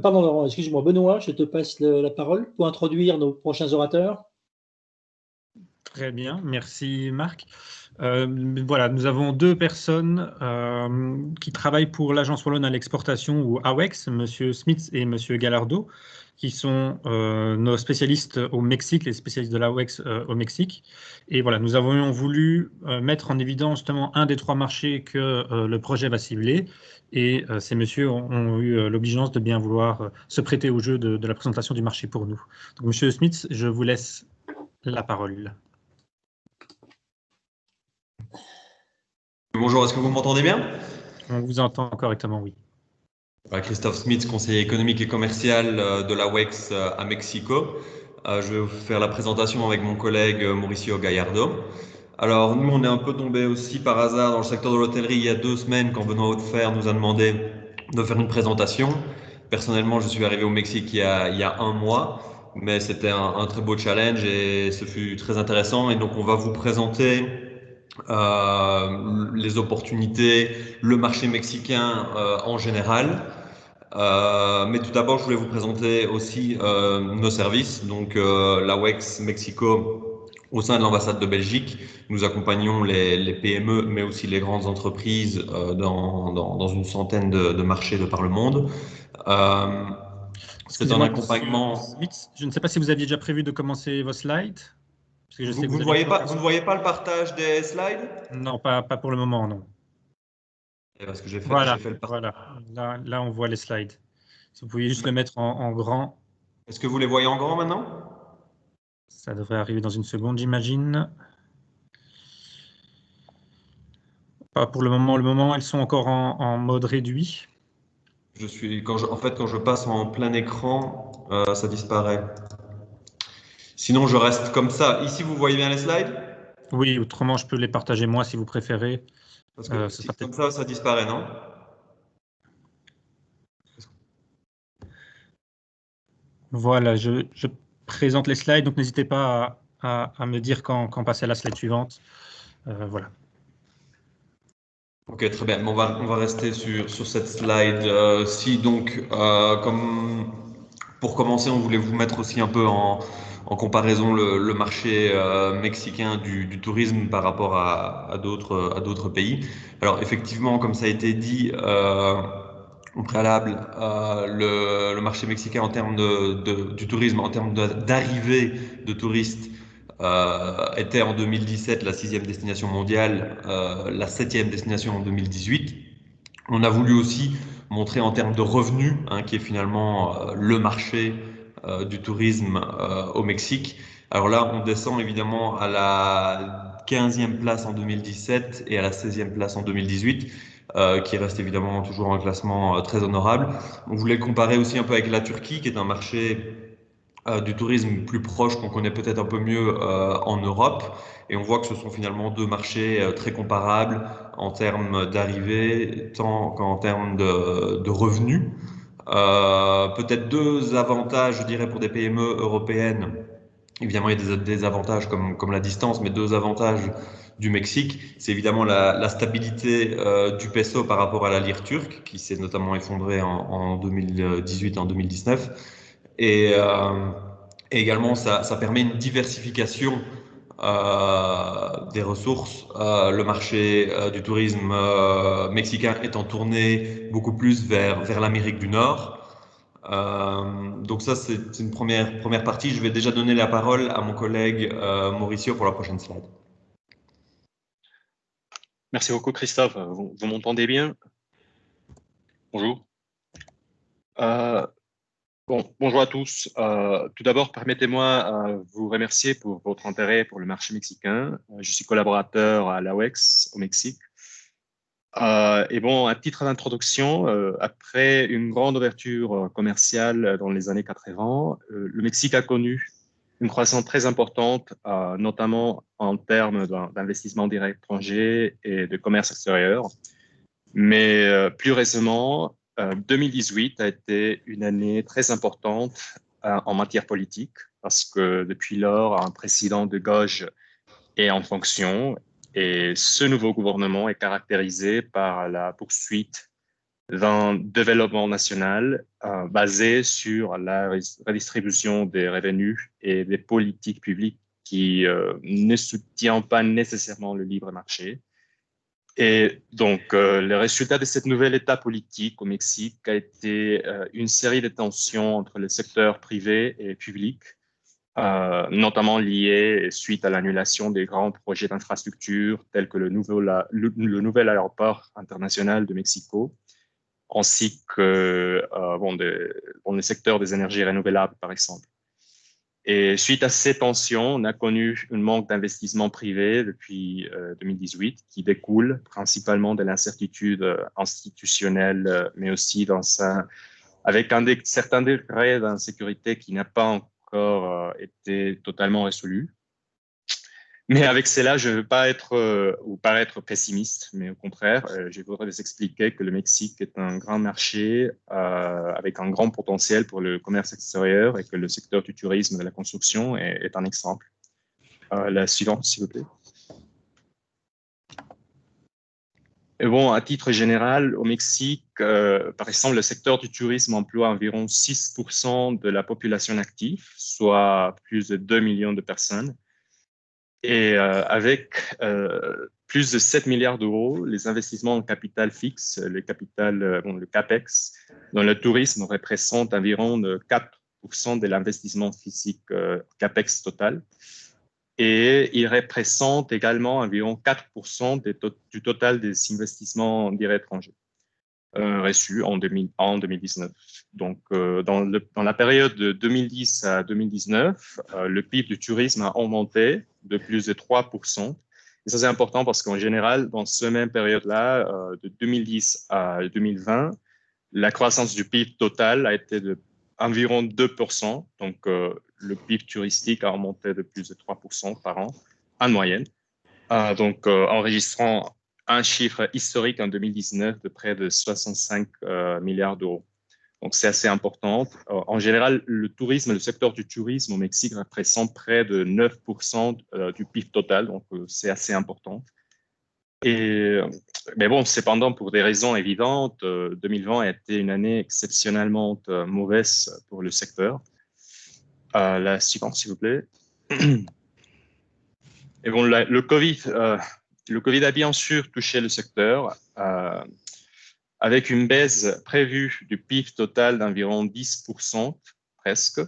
pardon, Laurent, excuse-moi, Benoît, je te passe la parole pour introduire nos prochains orateurs. Très bien, merci Marc. Voilà, nous avons 2 personnes qui travaillent pour l'Agence Wallonne à l'exportation ou AWEX, M. Smith et M. Gallardo, qui sont nos spécialistes au Mexique, les spécialistes de l'AWEX au Mexique. Et voilà, nous avons voulu mettre en évidence justement un des 3 marchés que le projet va cibler. Et ces messieurs ont eu l'obligeance de bien vouloir se prêter au jeu de la présentation du marché pour nous. Donc, M. Smith, je vous laisse la parole. Bonjour, est-ce que vous m'entendez bien? On vous entend correctement, oui. Christophe Smith, conseiller économique et commercial de la WEX à Mexico. Je vais vous faire la présentation avec mon collègue Mauricio Gallardo. Alors, nous, on est un peu tombé aussi par hasard dans le secteur de l'hôtellerie il y a 2 semaines quand Benoît Hautefer nous a demandé de faire une présentation. Personnellement, je suis arrivé au Mexique il y a 1 mois, mais c'était un très beau challenge et ce fut très intéressant. Et donc, on va vous présenter les opportunités, le marché mexicain en général. Mais tout d'abord, je voulais vous présenter aussi nos services. Donc, la WEX Mexico, au sein de l'ambassade de Belgique, nous accompagnons les PME, mais aussi les grandes entreprises dans une centaine de marchés de par le monde. C'est un accompagnement. Smith, je ne sais pas si vous aviez déjà prévu de commencer vos slides. Parce que je sais que Vous ne voyez pas le partage des slides? Non, pas pour le moment, non. Parce que j'ai fait le partage. Voilà. Là, on voit les slides. Si vous pouviez juste le mettre en grand. Est-ce que vous les voyez en grand maintenant? Ça devrait arriver dans une seconde, j'imagine. Pas pour le moment. Le moment, elles sont encore en mode réduit. Quand je passe en plein écran, ça disparaît. Sinon, je reste comme ça. Ici, vous voyez bien les slides? Oui, autrement, je peux les partager moi si vous préférez. Parce que comme ça disparaît, non? Voilà, je présente les slides, donc n'hésitez pas à me dire quand passer à la slide suivante. Voilà. Ok, très bien. On va rester sur cette slide-ci. Donc, comme pour commencer, on voulait vous mettre aussi un peu en comparaison le marché mexicain du tourisme par rapport à d'autres pays. Alors, effectivement, comme ça a été dit au préalable, le marché mexicain en termes du tourisme, en termes d'arrivée de touristes, était en 2017 la 6e destination mondiale, la 7e destination en 2018. On a voulu aussi montrer en termes de revenus, qui est finalement le marché du tourisme au Mexique. Alors là, on descend évidemment à la 15e place en 2017 et à la 16e place en 2018. Qui reste évidemment toujours un classement très honorable. On voulait le comparer aussi un peu avec la Turquie, qui est un marché du tourisme plus proche qu'on connaît peut-être un peu mieux en Europe. Et on voit que ce sont finalement 2 marchés très comparables en termes d'arrivée, tant qu'en termes de revenus. Peut-être 2 avantages, je dirais, pour des PME européennes. Évidemment, il y a des avantages comme la distance, mais 2 avantages du Mexique, c'est évidemment la stabilité du peso par rapport à la lire turque, qui s'est notamment effondrée en 2018 et en 2019. Et également, ça permet une diversification des ressources. Le marché du tourisme mexicain étant tourné beaucoup plus vers l'Amérique du Nord. Donc ça, c'est une première partie. Je vais déjà donner la parole à mon collègue Mauricio pour la prochaine slide. Merci beaucoup, Christophe. Vous m'entendez bien? Bonjour. Bonjour à tous. Tout d'abord, permettez-moi de vous remercier pour votre intérêt pour le marché mexicain. Je suis collaborateur à l'AWEX au Mexique. Et bon, à titre d'introduction, après une grande ouverture commerciale dans les années 80, le Mexique a connu une croissance très importante, notamment en termes d'investissement direct étranger et de commerce extérieur. Mais plus récemment, 2018 a été une année très importante en matière politique, parce que depuis lors, un président de gauche est en fonction et ce nouveau gouvernement est caractérisé par la poursuite d'un développement national basé sur la redistribution des revenus et des politiques publiques qui ne soutiennent pas nécessairement le libre marché. Et donc, le résultat de cette nouvelle état politique au Mexique a été une série de tensions entre le secteur privé et public, notamment liées suite à l'annulation des grands projets d'infrastructure tels que le nouvel aéroport international de Mexico, ainsi que dans le secteur des énergies renouvelables, par exemple. Et suite à ces tensions, on a connu un manque d'investissement privé depuis 2018 qui découle principalement de l'incertitude institutionnelle, mais aussi avec un certain degré d'insécurité qui n'a pas encore été totalement résolu. Mais avec cela, je ne veux pas être ou paraître pessimiste, mais au contraire, je voudrais vous expliquer que le Mexique est un grand marché avec un grand potentiel pour le commerce extérieur et que le secteur du tourisme et de la construction est un exemple. La suivante, s'il vous plaît. Et bon, à titre général, au Mexique, par exemple, le secteur du tourisme emploie environ 6% de la population active, soit plus de 2 millions de personnes. Et avec plus de 7 milliards d'euros, les investissements en capital fixe, le CAPEX, dans le tourisme représentent environ 4% de l'investissement physique CAPEX total. Et il représente également environ 4% du total des investissements directs étrangers reçus en 2019. Donc, dans la période de 2010 à 2019, le PIB du tourisme a augmenté de plus de 3%. Et ça, c'est important parce qu'en général, dans cette même période-là, de 2010 à 2020, la croissance du PIB total a été d'environ 2%. Donc, le PIB touristique a augmenté de plus de 3% par an, en moyenne. Enregistrant un chiffre historique en 2019 de près de 65 milliards d'euros. Donc, c'est assez important. En général, le secteur du tourisme au Mexique représente près de 9% du PIB total, donc c'est assez important. Mais bon, cependant, pour des raisons évidentes, 2020 a été une année exceptionnellement mauvaise pour le secteur. La suivante, s'il vous plaît. Et bon, le Covid a bien sûr touché le secteur, avec une baisse prévue du PIB total d'environ 10%, presque,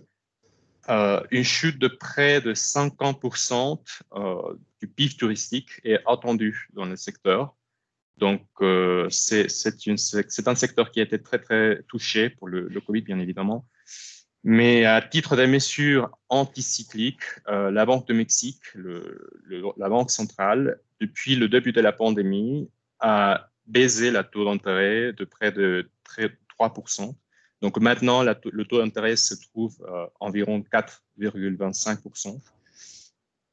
une chute de près de 50% du PIB touristique est attendue dans le secteur. Donc, c'est un secteur qui a été très, très touché pour le Covid, bien évidemment. Mais à titre de mesures anticycliques, la Banque de Mexique, la Banque centrale, depuis le début de la pandémie, a baissé le taux d'intérêt de près de 3%. Donc maintenant, le taux d'intérêt se trouve environ 4,25%.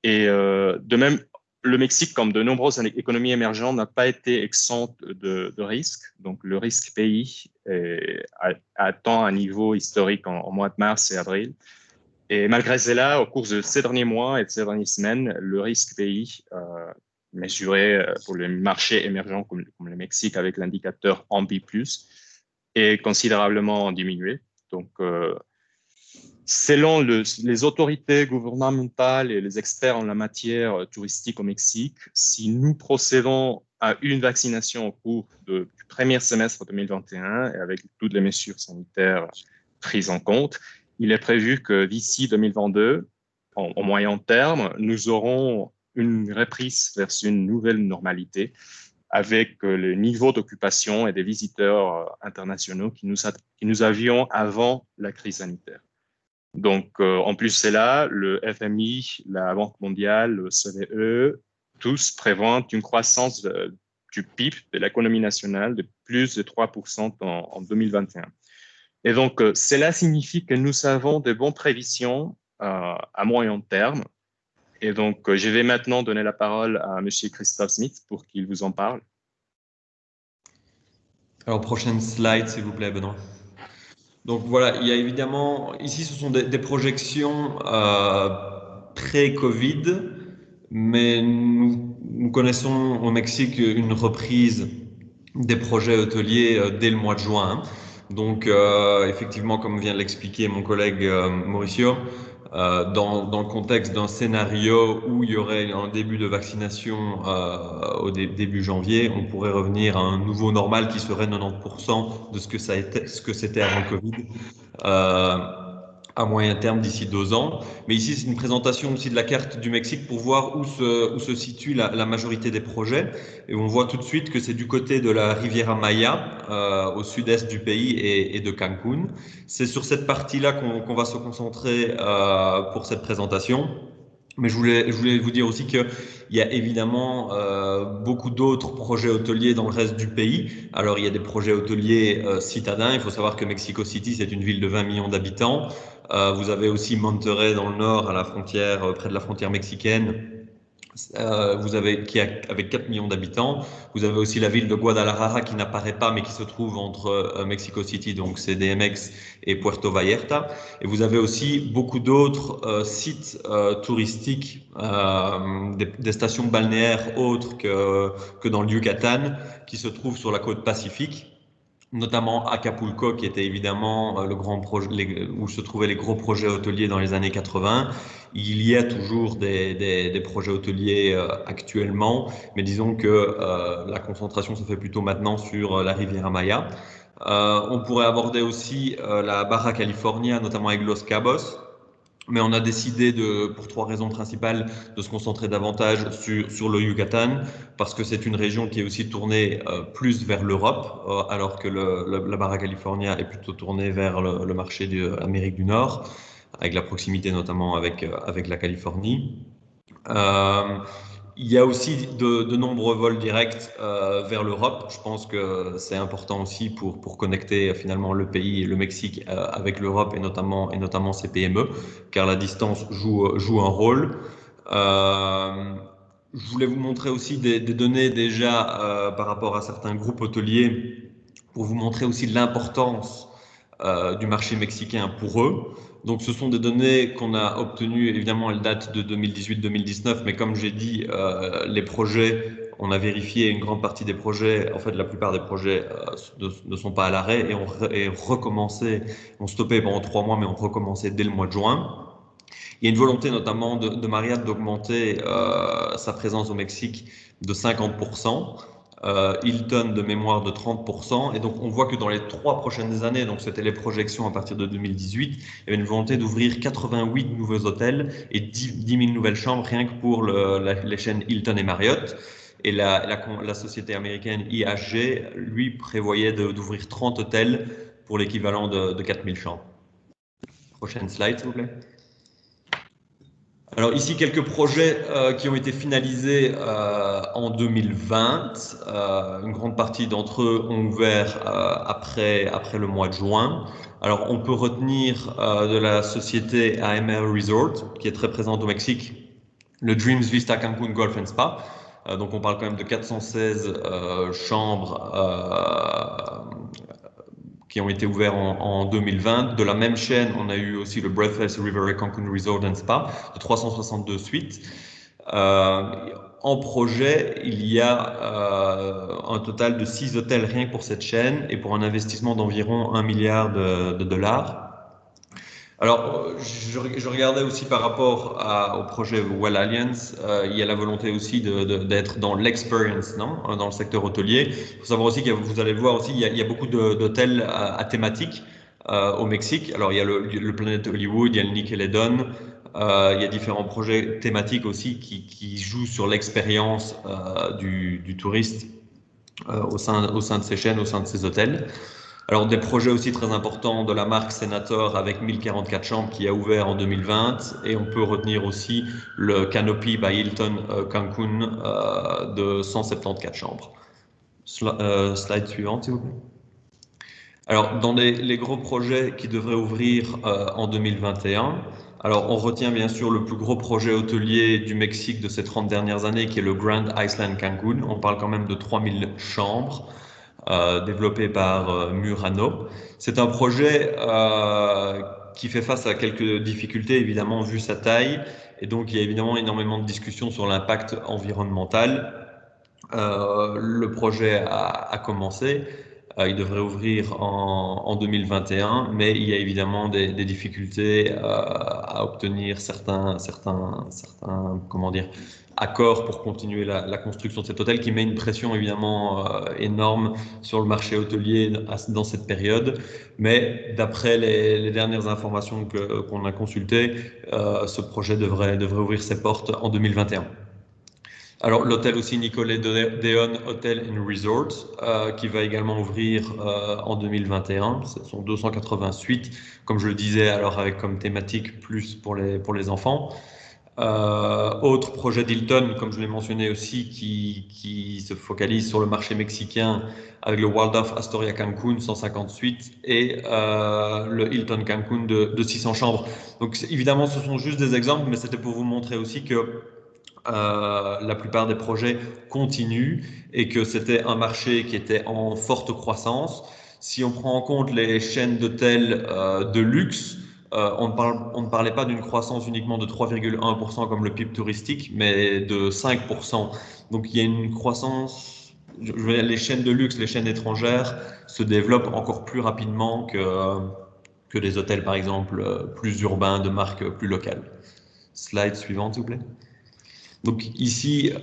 Et de même, le Mexique, comme de nombreuses économies émergentes, n'a pas été exempt de risques. Donc, le risque pays atteint un niveau historique en mois de mars et avril. Et malgré cela, au cours de ces derniers mois et de ces dernières semaines, le risque pays mesuré pour les marchés émergents comme le Mexique avec l'indicateur AMBI+, est considérablement diminué. Donc, selon les autorités gouvernementales et les experts en la matière touristique au Mexique, si nous procédons à une vaccination au cours du premier semestre 2021 et avec toutes les mesures sanitaires prises en compte, il est prévu que d'ici 2022, au moyen terme, nous aurons une reprise vers une nouvelle normalité avec le niveau d'occupation et des visiteurs internationaux que nous avions avant la crise sanitaire. Donc, en plus, c'est là, le FMI, la Banque mondiale, le CDE, tous prévoient une croissance du PIB de l'économie nationale de plus de 3% en 2021. Et donc, cela signifie que nous avons de bonnes prévisions à moyen terme. Et donc, je vais maintenant donner la parole à M. Christophe Smith pour qu'il vous en parle. Alors, prochaine slide, s'il vous plaît, Benoît. Donc voilà, il y a évidemment, ici ce sont des projections pré-Covid, mais nous connaissons au Mexique une reprise des projets hôteliers dès le mois de juin. Donc effectivement, comme vient de l'expliquer mon collègue Mauricio, dans le contexte d'un scénario où il y aurait un début de vaccination au début janvier, on pourrait revenir à un nouveau normal qui serait 90% de ce que c'était avant le Covid à moyen terme d'ici 2 ans. Mais ici, c'est une présentation aussi de la carte du Mexique pour voir où se situe la majorité des projets. Et on voit tout de suite que c'est du côté de la Riviera Maya, au sud-est du pays et de Cancún. C'est sur cette partie-là qu'on va se concentrer pour cette présentation. Mais je voulais vous dire aussi qu'il y a évidemment beaucoup d'autres projets hôteliers dans le reste du pays. Alors, il y a des projets hôteliers citadins. Il faut savoir que Mexico City, c'est une ville de 20 millions d'habitants. Vous avez aussi Monterrey dans le nord, à la frontière, près de la frontière mexicaine. Vous avez avec 4 millions d'habitants. Vous avez aussi la ville de Guadalajara qui n'apparaît pas mais qui se trouve entre Mexico City, donc CDMX, et Puerto Vallarta. Et vous avez aussi beaucoup d'autres sites touristiques, des stations balnéaires autres que dans le Yucatan, qui se trouvent sur la côte Pacifique, notamment Acapulco, qui était évidemment le grand projet où se trouvaient les gros projets hôteliers dans les années 80. Il y a toujours des projets hôteliers actuellement, mais disons que la concentration se fait plutôt maintenant sur la Riviera Maya. On pourrait aborder aussi la Baja California, notamment avec Los Cabos. Mais on a décidé, pour 3 raisons principales, de se concentrer davantage sur le Yucatan, parce que c'est une région qui est aussi tournée plus vers l'Europe, alors que la Baja California est plutôt tournée vers le marché de l'Amérique du Nord, avec la proximité notamment avec la Californie. Il y a aussi de nombreux vols directs vers l'Europe. Je pense que c'est important aussi pour connecter finalement le pays et le Mexique avec l'Europe et notamment ses PME, car la distance joue un rôle. Je voulais vous montrer aussi des données déjà par rapport à certains groupes hôteliers pour vous montrer aussi l'importance du marché mexicain pour eux. Donc, ce sont des données qu'on a obtenues, évidemment, elles datent de 2018-2019, mais comme j'ai dit, les projets, on a vérifié une grande partie des projets, en fait, la plupart des projets ne sont pas à l'arrêt et recommencé, on stoppait pendant 3 mois, mais on recommençait dès le mois de juin. Il y a une volonté notamment de Marriott d'augmenter sa présence au Mexique de 50%. Hilton de mémoire de 30%. Et donc, on voit que dans les 3 prochaines années, donc c'était les projections à partir de 2018, il y avait une volonté d'ouvrir 88 nouveaux hôtels et 10 000 nouvelles chambres, rien que pour les chaînes Hilton et Marriott. Et la société américaine IHG, lui, prévoyait d'ouvrir 30 hôtels pour l'équivalent de 4 000 chambres. Prochaine slide, s'il vous plaît. Alors ici, quelques projets qui ont été finalisés en 2020. Une grande partie d'entre eux ont ouvert après le mois de juin. Alors on peut retenir de la société AMR Resort, qui est très présente au Mexique, le Dreams Vista Cancun Golf and Spa. Donc on parle quand même de 416 chambres qui ont été ouverts en 2020. De la même chaîne, on a eu aussi le Breathless River Cancun Resort and Spa de 362 suites. En projet, il y a un total de 6 hôtels rien que pour cette chaîne et pour un investissement d'environ 1 milliard de dollars. Alors, je regardais aussi par rapport au projet Well Alliance, il y a la volonté aussi d'être dans l'experience, dans le secteur hôtelier. Il faut savoir aussi que vous allez le voir aussi, il y a beaucoup d'hôtels à thématique au Mexique. Alors, il y a le Planet Hollywood, il y a le Nickelodeon, il y a différents projets thématiques aussi qui jouent sur l'expérience du touriste au sein de ces chaînes, au sein de ces hôtels. Alors, des projets aussi très importants de la marque Senator avec 1044 chambres qui a ouvert en 2020. Et on peut retenir aussi le Canopy by Hilton Cancun de 174 chambres. Slide suivante, s'il vous plaît. Alors, dans les gros projets qui devraient ouvrir en 2021, alors on retient bien sûr le plus gros projet hôtelier du Mexique de ces 30 dernières années, qui est le Grand Island Cancun. On parle quand même de 3000 chambres développées par Murano. C'est un projet qui fait face à quelques difficultés, évidemment, vu sa taille. Et donc, il y a évidemment énormément de discussions sur l'impact environnemental. Le projet a commencé. Il devrait ouvrir en 2021, mais il y a évidemment des difficultés à obtenir certains comment dire, accords pour continuer la construction de cet hôtel, qui met une pression évidemment énorme sur le marché hôtelier dans cette période. Mais d'après les dernières informations qu'on a consultées, ce projet devrait ouvrir ses portes en 2021. Alors, l'hôtel aussi Nicolet Deon Hotel and Resort, qui va également ouvrir en 2021. Ce sont 280 suites, comme je le disais, alors avec comme thématique plus pour les enfants. Autre projet d'Hilton, comme je l'ai mentionné aussi, qui se focalise sur le marché mexicain avec le Waldorf Astoria Cancun, 150 suites, et le Hilton Cancun de 600 chambres. Donc, évidemment, ce sont juste des exemples, mais c'était pour vous montrer aussi que la plupart des projets continuent et que c'était un marché qui était en forte croissance. Si on prend en compte les chaînes d'hôtels de luxe, on ne parlait pas d'une croissance uniquement de 3,1% comme le PIB touristique, mais de 5%. Donc il y a une croissance, je veux dire, les chaînes de luxe, les chaînes étrangères se développent encore plus rapidement que les hôtels, par exemple, plus urbains, de marque plus locale. Slide suivante, s'il vous plaît. Donc ici,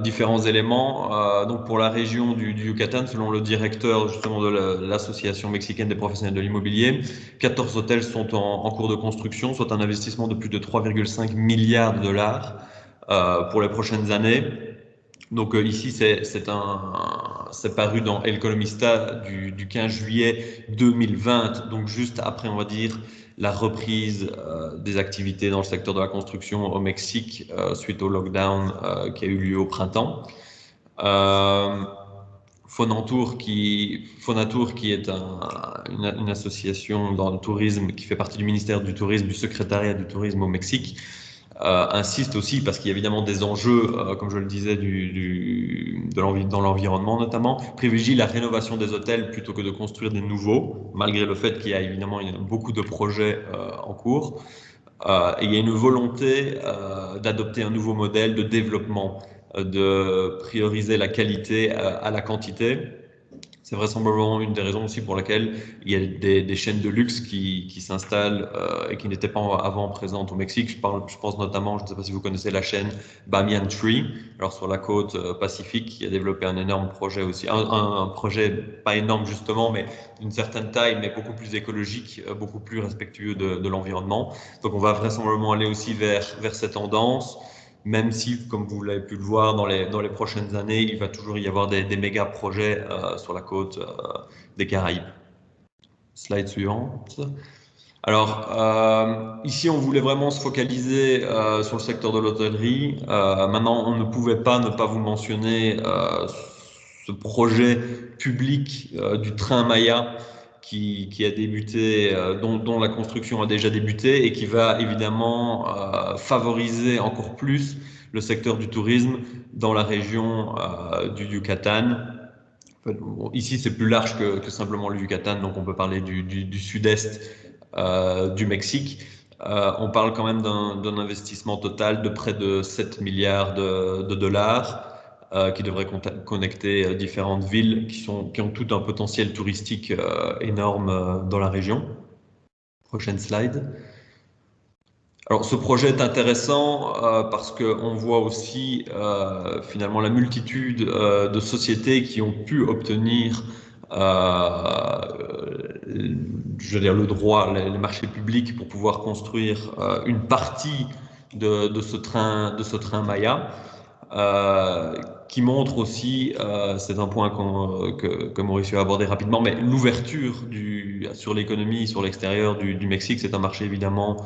différents éléments. Donc pour la région du Yucatan, selon le directeur justement de l'Association mexicaine des professionnels de l'immobilier, 14 hôtels sont en cours de construction, soit un investissement de plus de 3,5 milliards de dollars pour les prochaines années. Donc ici, c'est paru dans El Economista du 15 juillet 2020, donc juste après, on va dire, la reprise des activités dans le secteur de la construction au Mexique suite au lockdown qui a eu lieu au printemps. Fonatur, qui est une association dans le tourisme, qui fait partie du ministère du Tourisme, du secrétariat du tourisme au Mexique, insiste aussi parce qu'il y a évidemment des enjeux, comme je le disais, dans l'environnement notamment, privilégie la rénovation des hôtels plutôt que de construire des nouveaux, malgré le fait qu'il y a évidemment beaucoup de projets en cours. Et il y a une volonté d'adopter un nouveau modèle de développement, de prioriser la qualité à la quantité. C'est vraisemblablement une des raisons aussi pour laquelle il y a des chaînes de luxe qui s'installent et qui n'étaient pas avant présentes au Mexique. Je pense notamment, je ne sais pas si vous connaissez la chaîne Banyan Tree, alors sur la côte pacifique, qui a développé un énorme projet aussi, un projet pas énorme justement, mais d'une certaine taille, mais beaucoup plus écologique, beaucoup plus respectueux de l'environnement. Donc on va vraisemblablement aller aussi vers ces tendances. Même si, comme vous l'avez pu le voir, dans les prochaines années, il va toujours y avoir des méga projets sur la côte des Caraïbes. Slide suivante. Alors, ici, on voulait vraiment se focaliser sur le secteur de l'hôtellerie. Maintenant, on ne pouvait pas ne pas vous mentionner ce projet public du train Maya qui a débuté, dont la construction a déjà débuté et qui va évidemment favoriser encore plus le secteur du tourisme dans la région du Yucatan. Bon, ici, c'est plus large que simplement le Yucatan, donc on peut parler du sud-est du Mexique. On parle quand même d'un investissement total de près de 7 milliards de dollars. Qui devrait connecter différentes villes qui ont tout un potentiel touristique énorme dans la région. Prochaine slide. Alors, ce projet est intéressant parce qu'on voit aussi finalement la multitude de sociétés qui ont pu obtenir je veux dire, le droit, les marchés publics pour pouvoir construire une partie de ce train Maya. Qui montre aussi, c'est un point que Mauricio a abordé rapidement, mais l'ouverture sur l'économie, sur l'extérieur du Mexique, c'est un marché évidemment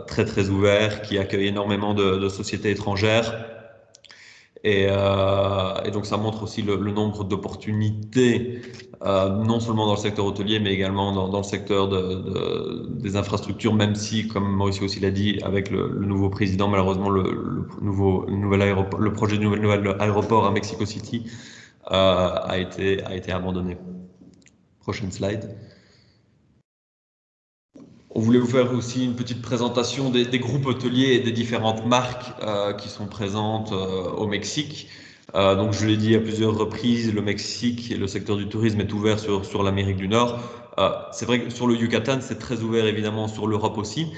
très très ouvert, qui accueille énormément de sociétés étrangères. Et donc, ça montre aussi le nombre d'opportunités, non seulement dans le secteur hôtelier, mais également dans le secteur des infrastructures, même si, comme Mauricio aussi l'a dit, avec le nouveau président, malheureusement, le projet du nouvel aéroport à Mexico City a été abandonné. Prochaine slide. On voulait vous faire aussi une petite présentation des groupes hôteliers et des différentes marques qui sont présentes au Mexique. Donc, je l'ai dit à plusieurs reprises, le Mexique et le secteur du tourisme est ouvert sur l'Amérique du Nord. C'est vrai que sur le Yucatan, c'est très ouvert évidemment sur l'Europe aussi.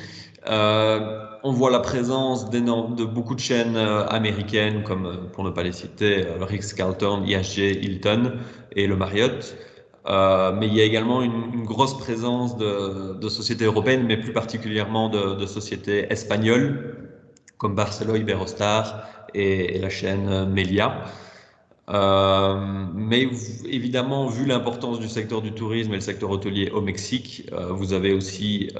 On voit la présence de beaucoup de chaînes américaines, comme pour ne pas les citer, Ritz-Carlton, IHG, Hilton et le Marriott. Mais il y a également une grosse présence de sociétés européennes, mais plus particulièrement de sociétés espagnoles, comme Barceló, Iberostar et la chaîne Melia. Mais évidemment, vu l'importance du secteur du tourisme et le secteur hôtelier au Mexique, vous avez aussi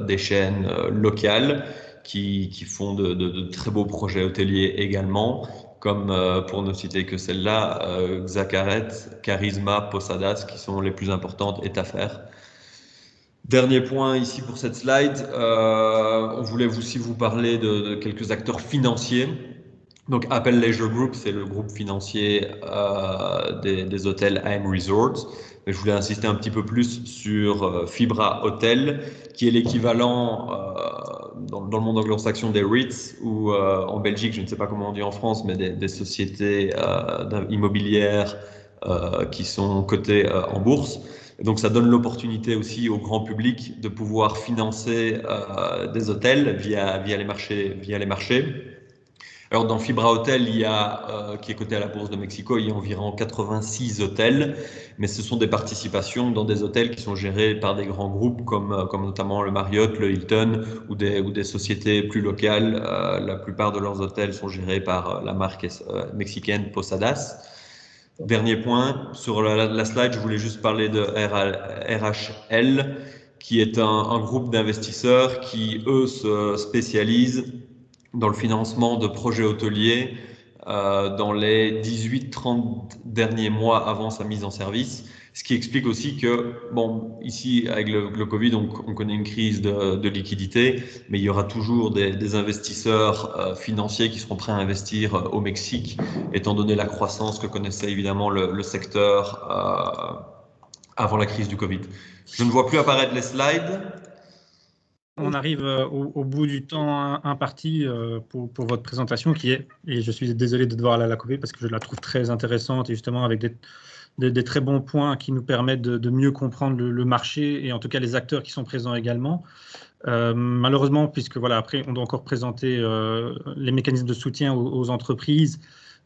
des chaînes locales qui font de très beaux projets hôteliers également, comme pour ne citer que celle-là, Xacaret, Charisma, Posadas, qui sont les plus importantes et à faire. Dernier point ici pour cette slide, on voulait aussi vous parler de quelques acteurs financiers. Donc, Apple Leisure Group, c'est le groupe financier des hôtels AM Resorts. Mais je voulais insister un petit peu plus sur Fibra Hotel, qui est l'équivalent dans le monde anglo-saxon des REITs, ou en Belgique, je ne sais pas comment on dit en France, mais des sociétés immobilières qui sont cotées en bourse. Et donc, ça donne l'opportunité aussi au grand public de pouvoir financer des hôtels via les marchés. Alors, dans Fibra Hotel, qui est coté à la Bourse de Mexico, il y a environ 86 hôtels, mais ce sont des participations dans des hôtels qui sont gérés par des grands groupes comme notamment le Marriott, le Hilton ou des sociétés plus locales. La plupart de leurs hôtels sont gérés par la marque mexicaine Posadas. Dernier point, sur la slide, je voulais juste parler de RHL, qui est un groupe d'investisseurs qui, eux, se spécialisent dans le financement de projets hôteliers dans les 18-30 derniers mois avant sa mise en service. Ce qui explique aussi que, bon, ici, avec le Covid, on connaît une crise de liquidité, mais il y aura toujours des investisseurs financiers qui seront prêts à investir au Mexique, étant donné la croissance que connaissait évidemment le secteur avant la crise du Covid. Je ne vois plus apparaître les slides. On arrive au bout du temps imparti pour votre présentation qui est, et je suis désolé de devoir la couper parce que je la trouve très intéressante et justement avec des très bons points qui nous permettent de mieux comprendre le marché et en tout cas les acteurs qui sont présents également. Malheureusement, puisque voilà, après on doit encore présenter les mécanismes de soutien aux entreprises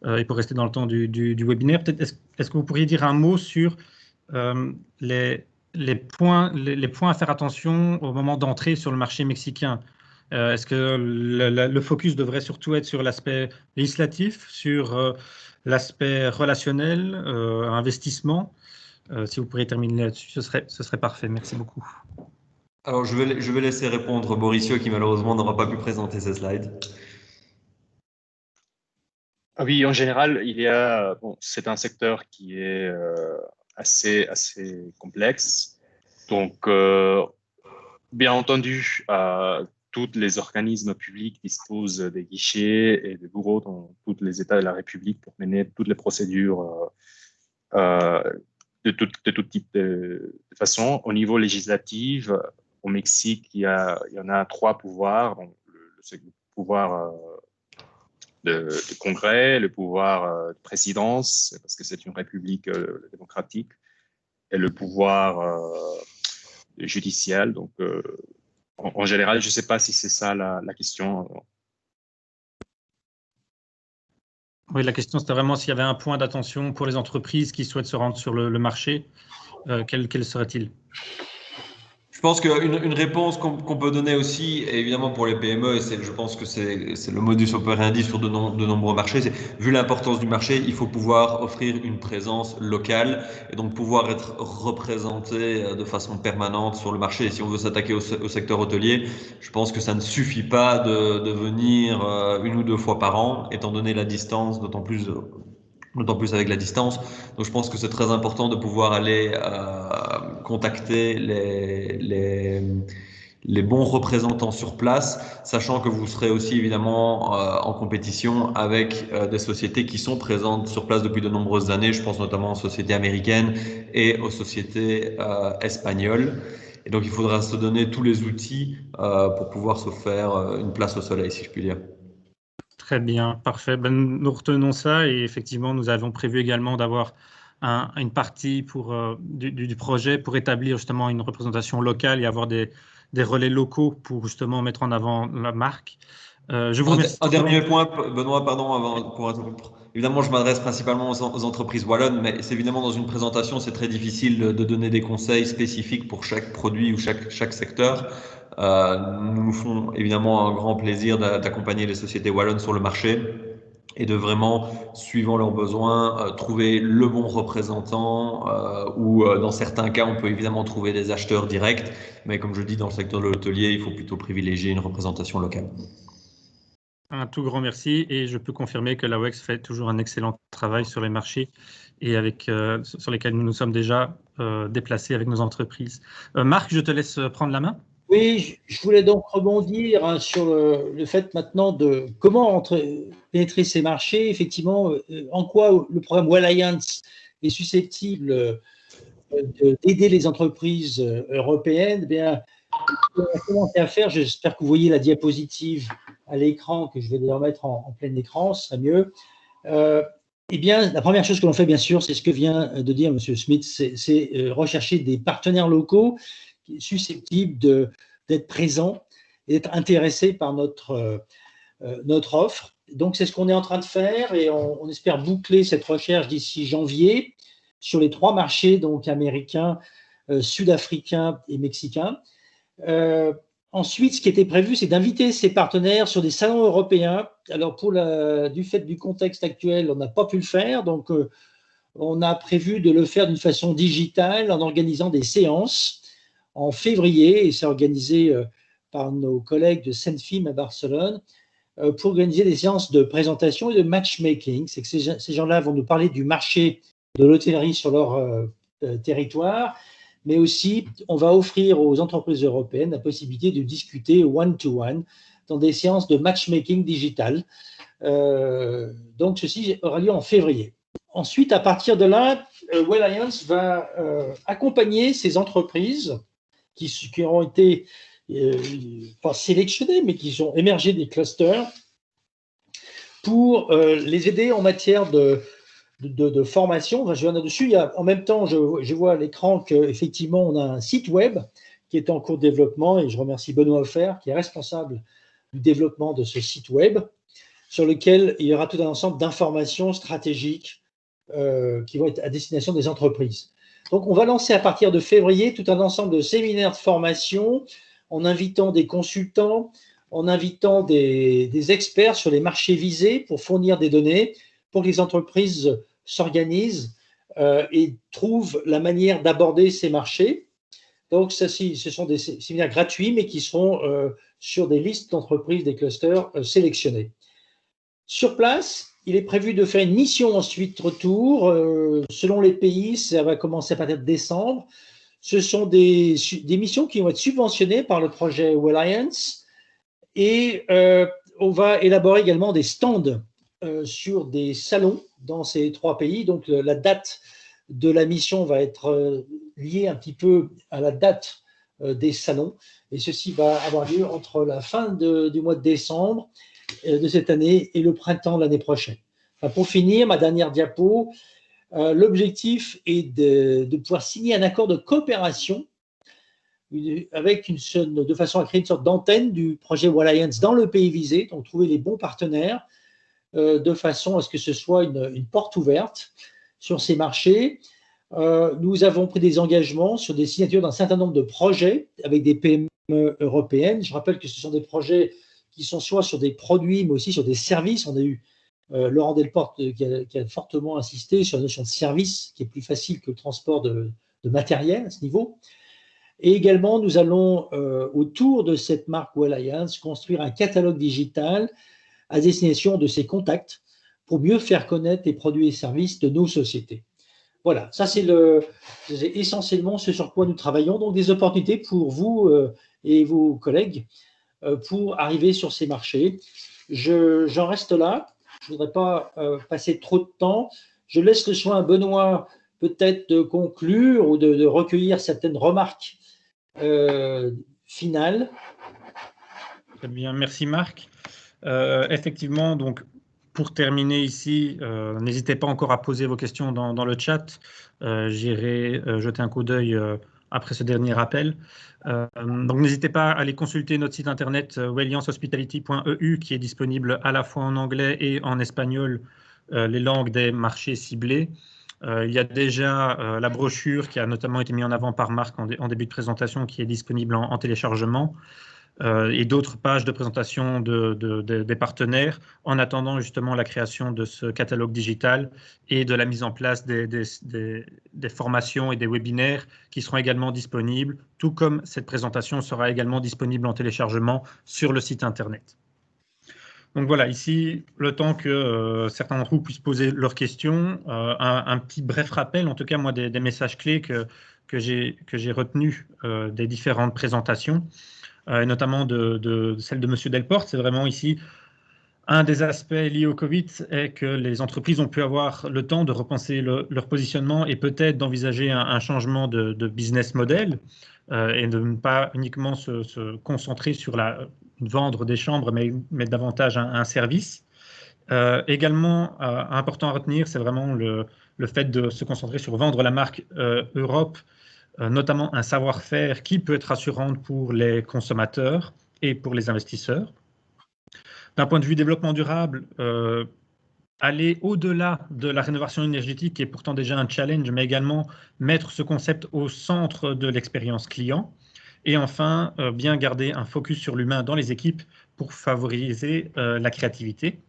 et pour rester dans le temps du webinaire, peut-être est-ce que vous pourriez dire un mot sur les points à faire attention au moment d'entrer sur le marché mexicain? Est-ce que le focus devrait surtout être sur l'aspect législatif, sur l'aspect relationnel, investissement? Si vous pourriez terminer là-dessus, ce serait parfait. Merci beaucoup. Alors, je vais laisser répondre Mauricio, qui malheureusement n'aura pas pu présenter ces slides. Oui, en général, c'est un secteur qui est assez complexe. Donc, bien entendu, tous les organismes publics disposent des guichets et des bureaux dans tous les États de la République pour mener toutes les procédures de tout type de façon. Au niveau législatif, au Mexique, il y en a 3 pouvoirs. Donc, le pouvoir de Congrès, le pouvoir de présidence, parce que c'est une république démocratique, et le pouvoir judicial. Donc, en général, je ne sais pas si c'est ça la question. Oui, la question, c'était vraiment s'il y avait un point d'attention pour les entreprises qui souhaitent se rendre sur le marché. Quel serait-il? pense qu'une réponse qu'on peut donner aussi, évidemment pour les PME, et je pense que c'est le modus operandi sur de nombreux marchés, c'est vu l'importance du marché, il faut pouvoir offrir une présence locale et donc pouvoir être représenté de façon permanente sur le marché. Et si on veut s'attaquer au secteur hôtelier, je pense que ça ne suffit pas de venir 1 ou 2 fois par an, étant donné la distance, d'autant plus avec la distance. Donc je pense que c'est très important de pouvoir aller contacter les bons représentants sur place, sachant que vous serez aussi évidemment en compétition avec des sociétés qui sont présentes sur place depuis de nombreuses années. Je pense notamment aux sociétés américaines et aux sociétés espagnoles. Et donc il faudra se donner tous les outils pour pouvoir se faire une place au soleil, si je puis dire. Très bien, parfait. Ben, nous retenons ça et effectivement, nous avons prévu également d'avoir une partie du projet pour établir justement une représentation locale et avoir des relais locaux pour justement mettre en avant la marque. Je vous remercie. Un dernier point, Benoît, pardon, pour interrompre. Évidemment, je m'adresse principalement aux entreprises wallonnes, mais c'est évidemment dans une présentation, c'est très difficile de donner des conseils spécifiques pour chaque produit ou chaque secteur. Nous nous font évidemment un grand plaisir d'accompagner les sociétés wallonnes sur le marché et de vraiment, suivant leurs besoins, trouver le bon représentant ou dans certains cas, on peut évidemment trouver des acheteurs directs, mais comme je dis, dans le secteur de l'hôtelier, il faut plutôt privilégier une représentation locale. Un tout grand merci et je peux confirmer que la WEX fait toujours un excellent travail sur les marchés et sur lesquels nous nous sommes déjà déplacés avec nos entreprises. Marc, je te laisse prendre la main. Oui, je voulais donc rebondir sur le fait maintenant de comment pénétrer ces marchés. Effectivement, en quoi le programme Walliance est susceptible d'aider les entreprises européennes. Eh bien, on va commencer à faire. J'espère que vous voyez la diapositive à l'écran, que je vais d'ailleurs mettre en plein écran, ce serait mieux. Eh bien, la première chose que l'on fait, bien sûr, c'est ce que vient de dire M. Smith, c'est rechercher des partenaires locaux susceptibles d'être présents et d'être intéressés par notre offre. Donc, c'est ce qu'on est en train de faire et on espère boucler cette recherche d'ici janvier sur les 3 marchés, donc américains, sud-africains et mexicains. Ensuite, ce qui était prévu, c'est d'inviter ces partenaires sur des salons européens. Alors, du fait du contexte actuel, on n'a pas pu le faire. Donc, on a prévu de le faire d'une façon digitale en organisant des séances en février. Et c'est organisé par nos collègues de Senfim à Barcelone pour organiser des séances de présentation et de matchmaking. C'est que ces gens-là vont nous parler du marché de l'hôtellerie sur leur territoire. Mais aussi, on va offrir aux entreprises européennes la possibilité de discuter one-to-one dans des séances de matchmaking digital. Donc, ceci aura lieu en février. Ensuite, à partir de là, Walliance va accompagner ces entreprises qui auront été pas sélectionnées, mais qui ont émergé des clusters pour les aider en matière de formation. Enfin, je viens là-dessus. En même temps, je vois à l'écran qu'effectivement, on a un site web qui est en cours de développement et je remercie Benoît Offert qui est responsable du développement de ce site web sur lequel il y aura tout un ensemble d'informations stratégiques qui vont être à destination des entreprises. Donc, on va lancer à partir de février tout un ensemble de séminaires de formation en invitant des consultants, en invitant des experts sur les marchés visés pour fournir des données pour que les entreprises s'organisent et trouvent la manière d'aborder ces marchés. Donc, ce sont des séminaires gratuits, mais qui seront sur des listes d'entreprises, des clusters sélectionnés. Sur place, il est prévu de faire une mission ensuite retour. Selon les pays, ça va commencer à partir de décembre. Ce sont des missions qui vont être subventionnées par le projet Walliance et on va élaborer également des stands sur des salons dans ces 3 pays. Donc, la date de la mission va être liée un petit peu à la date des salons. Et ceci va avoir lieu entre la fin du mois de décembre de cette année et le printemps de l'année prochaine. Enfin, pour finir, ma dernière diapo, l'objectif est de pouvoir signer un accord de coopération avec de façon à créer une sorte d'antenne du projet Walliance dans le pays visé, donc trouver les bons partenaires de façon à ce que ce soit une porte ouverte sur ces marchés. Nous avons pris des engagements sur des signatures d'un certain nombre de projets avec des PME européennes. Je rappelle que ce sont des projets qui sont soit sur des produits, mais aussi sur des services. On a eu Laurent Delporte qui a fortement insisté sur la notion de service, qui est plus facile que le transport de matériel à ce niveau. Et également, nous allons, autour de cette marque Well Alliance, construire un catalogue digital à destination de ces contacts pour mieux faire connaître les produits et services de nos sociétés. Voilà, ça c'est essentiellement ce sur quoi nous travaillons. Donc des opportunités pour vous et vos collègues pour arriver sur ces marchés. J'en reste là. Je ne voudrais pas passer trop de temps. Je laisse le soin à Benoît peut-être de conclure ou de recueillir certaines remarques finales. Très bien, merci Marc. Effectivement, donc pour terminer ici, n'hésitez pas encore à poser vos questions dans le chat. J'irai jeter un coup d'œil après ce dernier rappel. Donc n'hésitez pas à aller consulter notre site internet welliancehospitality.eu qui est disponible à la fois en anglais et en espagnol, les langues des marchés ciblés. Il y a déjà la brochure qui a notamment été mise en avant par Marc en début de présentation qui est disponible en téléchargement. Et d'autres pages de présentation des partenaires en attendant justement la création de ce catalogue digital et de la mise en place des formations et des webinaires qui seront également disponibles, tout comme cette présentation sera également disponible en téléchargement sur le site internet. Donc voilà, ici, le temps que certains d'entre vous puissent poser leurs questions, un petit bref rappel, en tout cas moi, des messages clés que j'ai retenus des différentes présentations. Et notamment de celle de M. Delporte. C'est vraiment ici un des aspects liés au Covid est que les entreprises ont pu avoir le temps de repenser leur positionnement et peut-être d'envisager un changement de business model et de ne pas uniquement se concentrer sur vendre des chambres, mais davantage un service. Également, important à retenir, c'est vraiment le fait de se concentrer sur vendre la marque Europe, notamment un savoir-faire qui peut être rassurant pour les consommateurs et pour les investisseurs. D'un point de vue développement durable, aller au-delà de la rénovation énergétique qui est pourtant déjà un challenge, mais également mettre ce concept au centre de l'expérience client. Et enfin, bien garder un focus sur l'humain dans les équipes pour favoriser la créativité.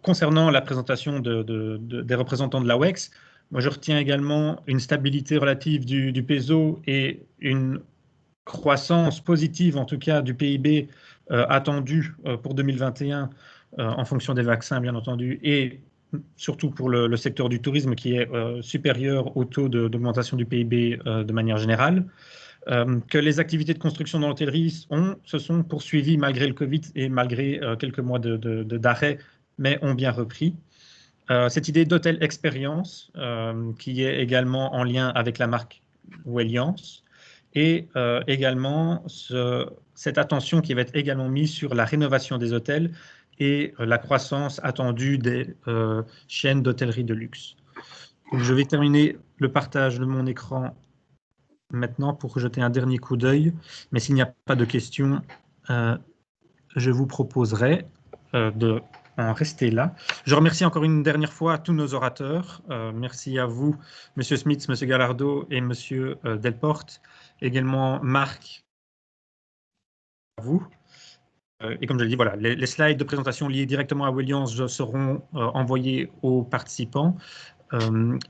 Concernant la présentation des représentants de la WEX, moi, je retiens également une stabilité relative du peso et une croissance positive, en tout cas, du PIB attendu pour 2021 en fonction des vaccins, bien entendu, et surtout pour le secteur du tourisme qui est supérieur au taux d'augmentation du PIB de manière générale. Que les activités de construction dans l'hôtellerie se sont poursuivies malgré le Covid et malgré quelques mois d'arrêt, mais ont bien repris. Cette idée d'hôtel expérience qui est également en lien avec la marque Welliance et également cette attention qui va être également mise sur la rénovation des hôtels et la croissance attendue des chaînes d'hôtellerie de luxe. Donc, je vais terminer le partage de mon écran maintenant pour jeter un dernier coup d'œil, mais s'il n'y a pas de questions, je vous proposerai de en rester là. Je remercie encore une dernière fois tous nos orateurs. Merci à vous, M. Smith, M. Gallardo et M. Delporte. Également Marc, à vous. Et comme je l'ai dit, voilà, les slides de présentation liés directement à Welliance seront envoyés aux participants.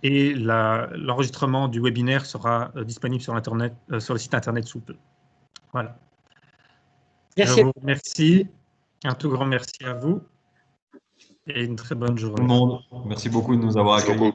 Et l'enregistrement du webinaire sera disponible sur le site internet sous peu. Voilà. Merci. Je vous remercie. Un tout grand merci à vous et une très bonne journée. Tout le monde, merci beaucoup de nous avoir accueillis.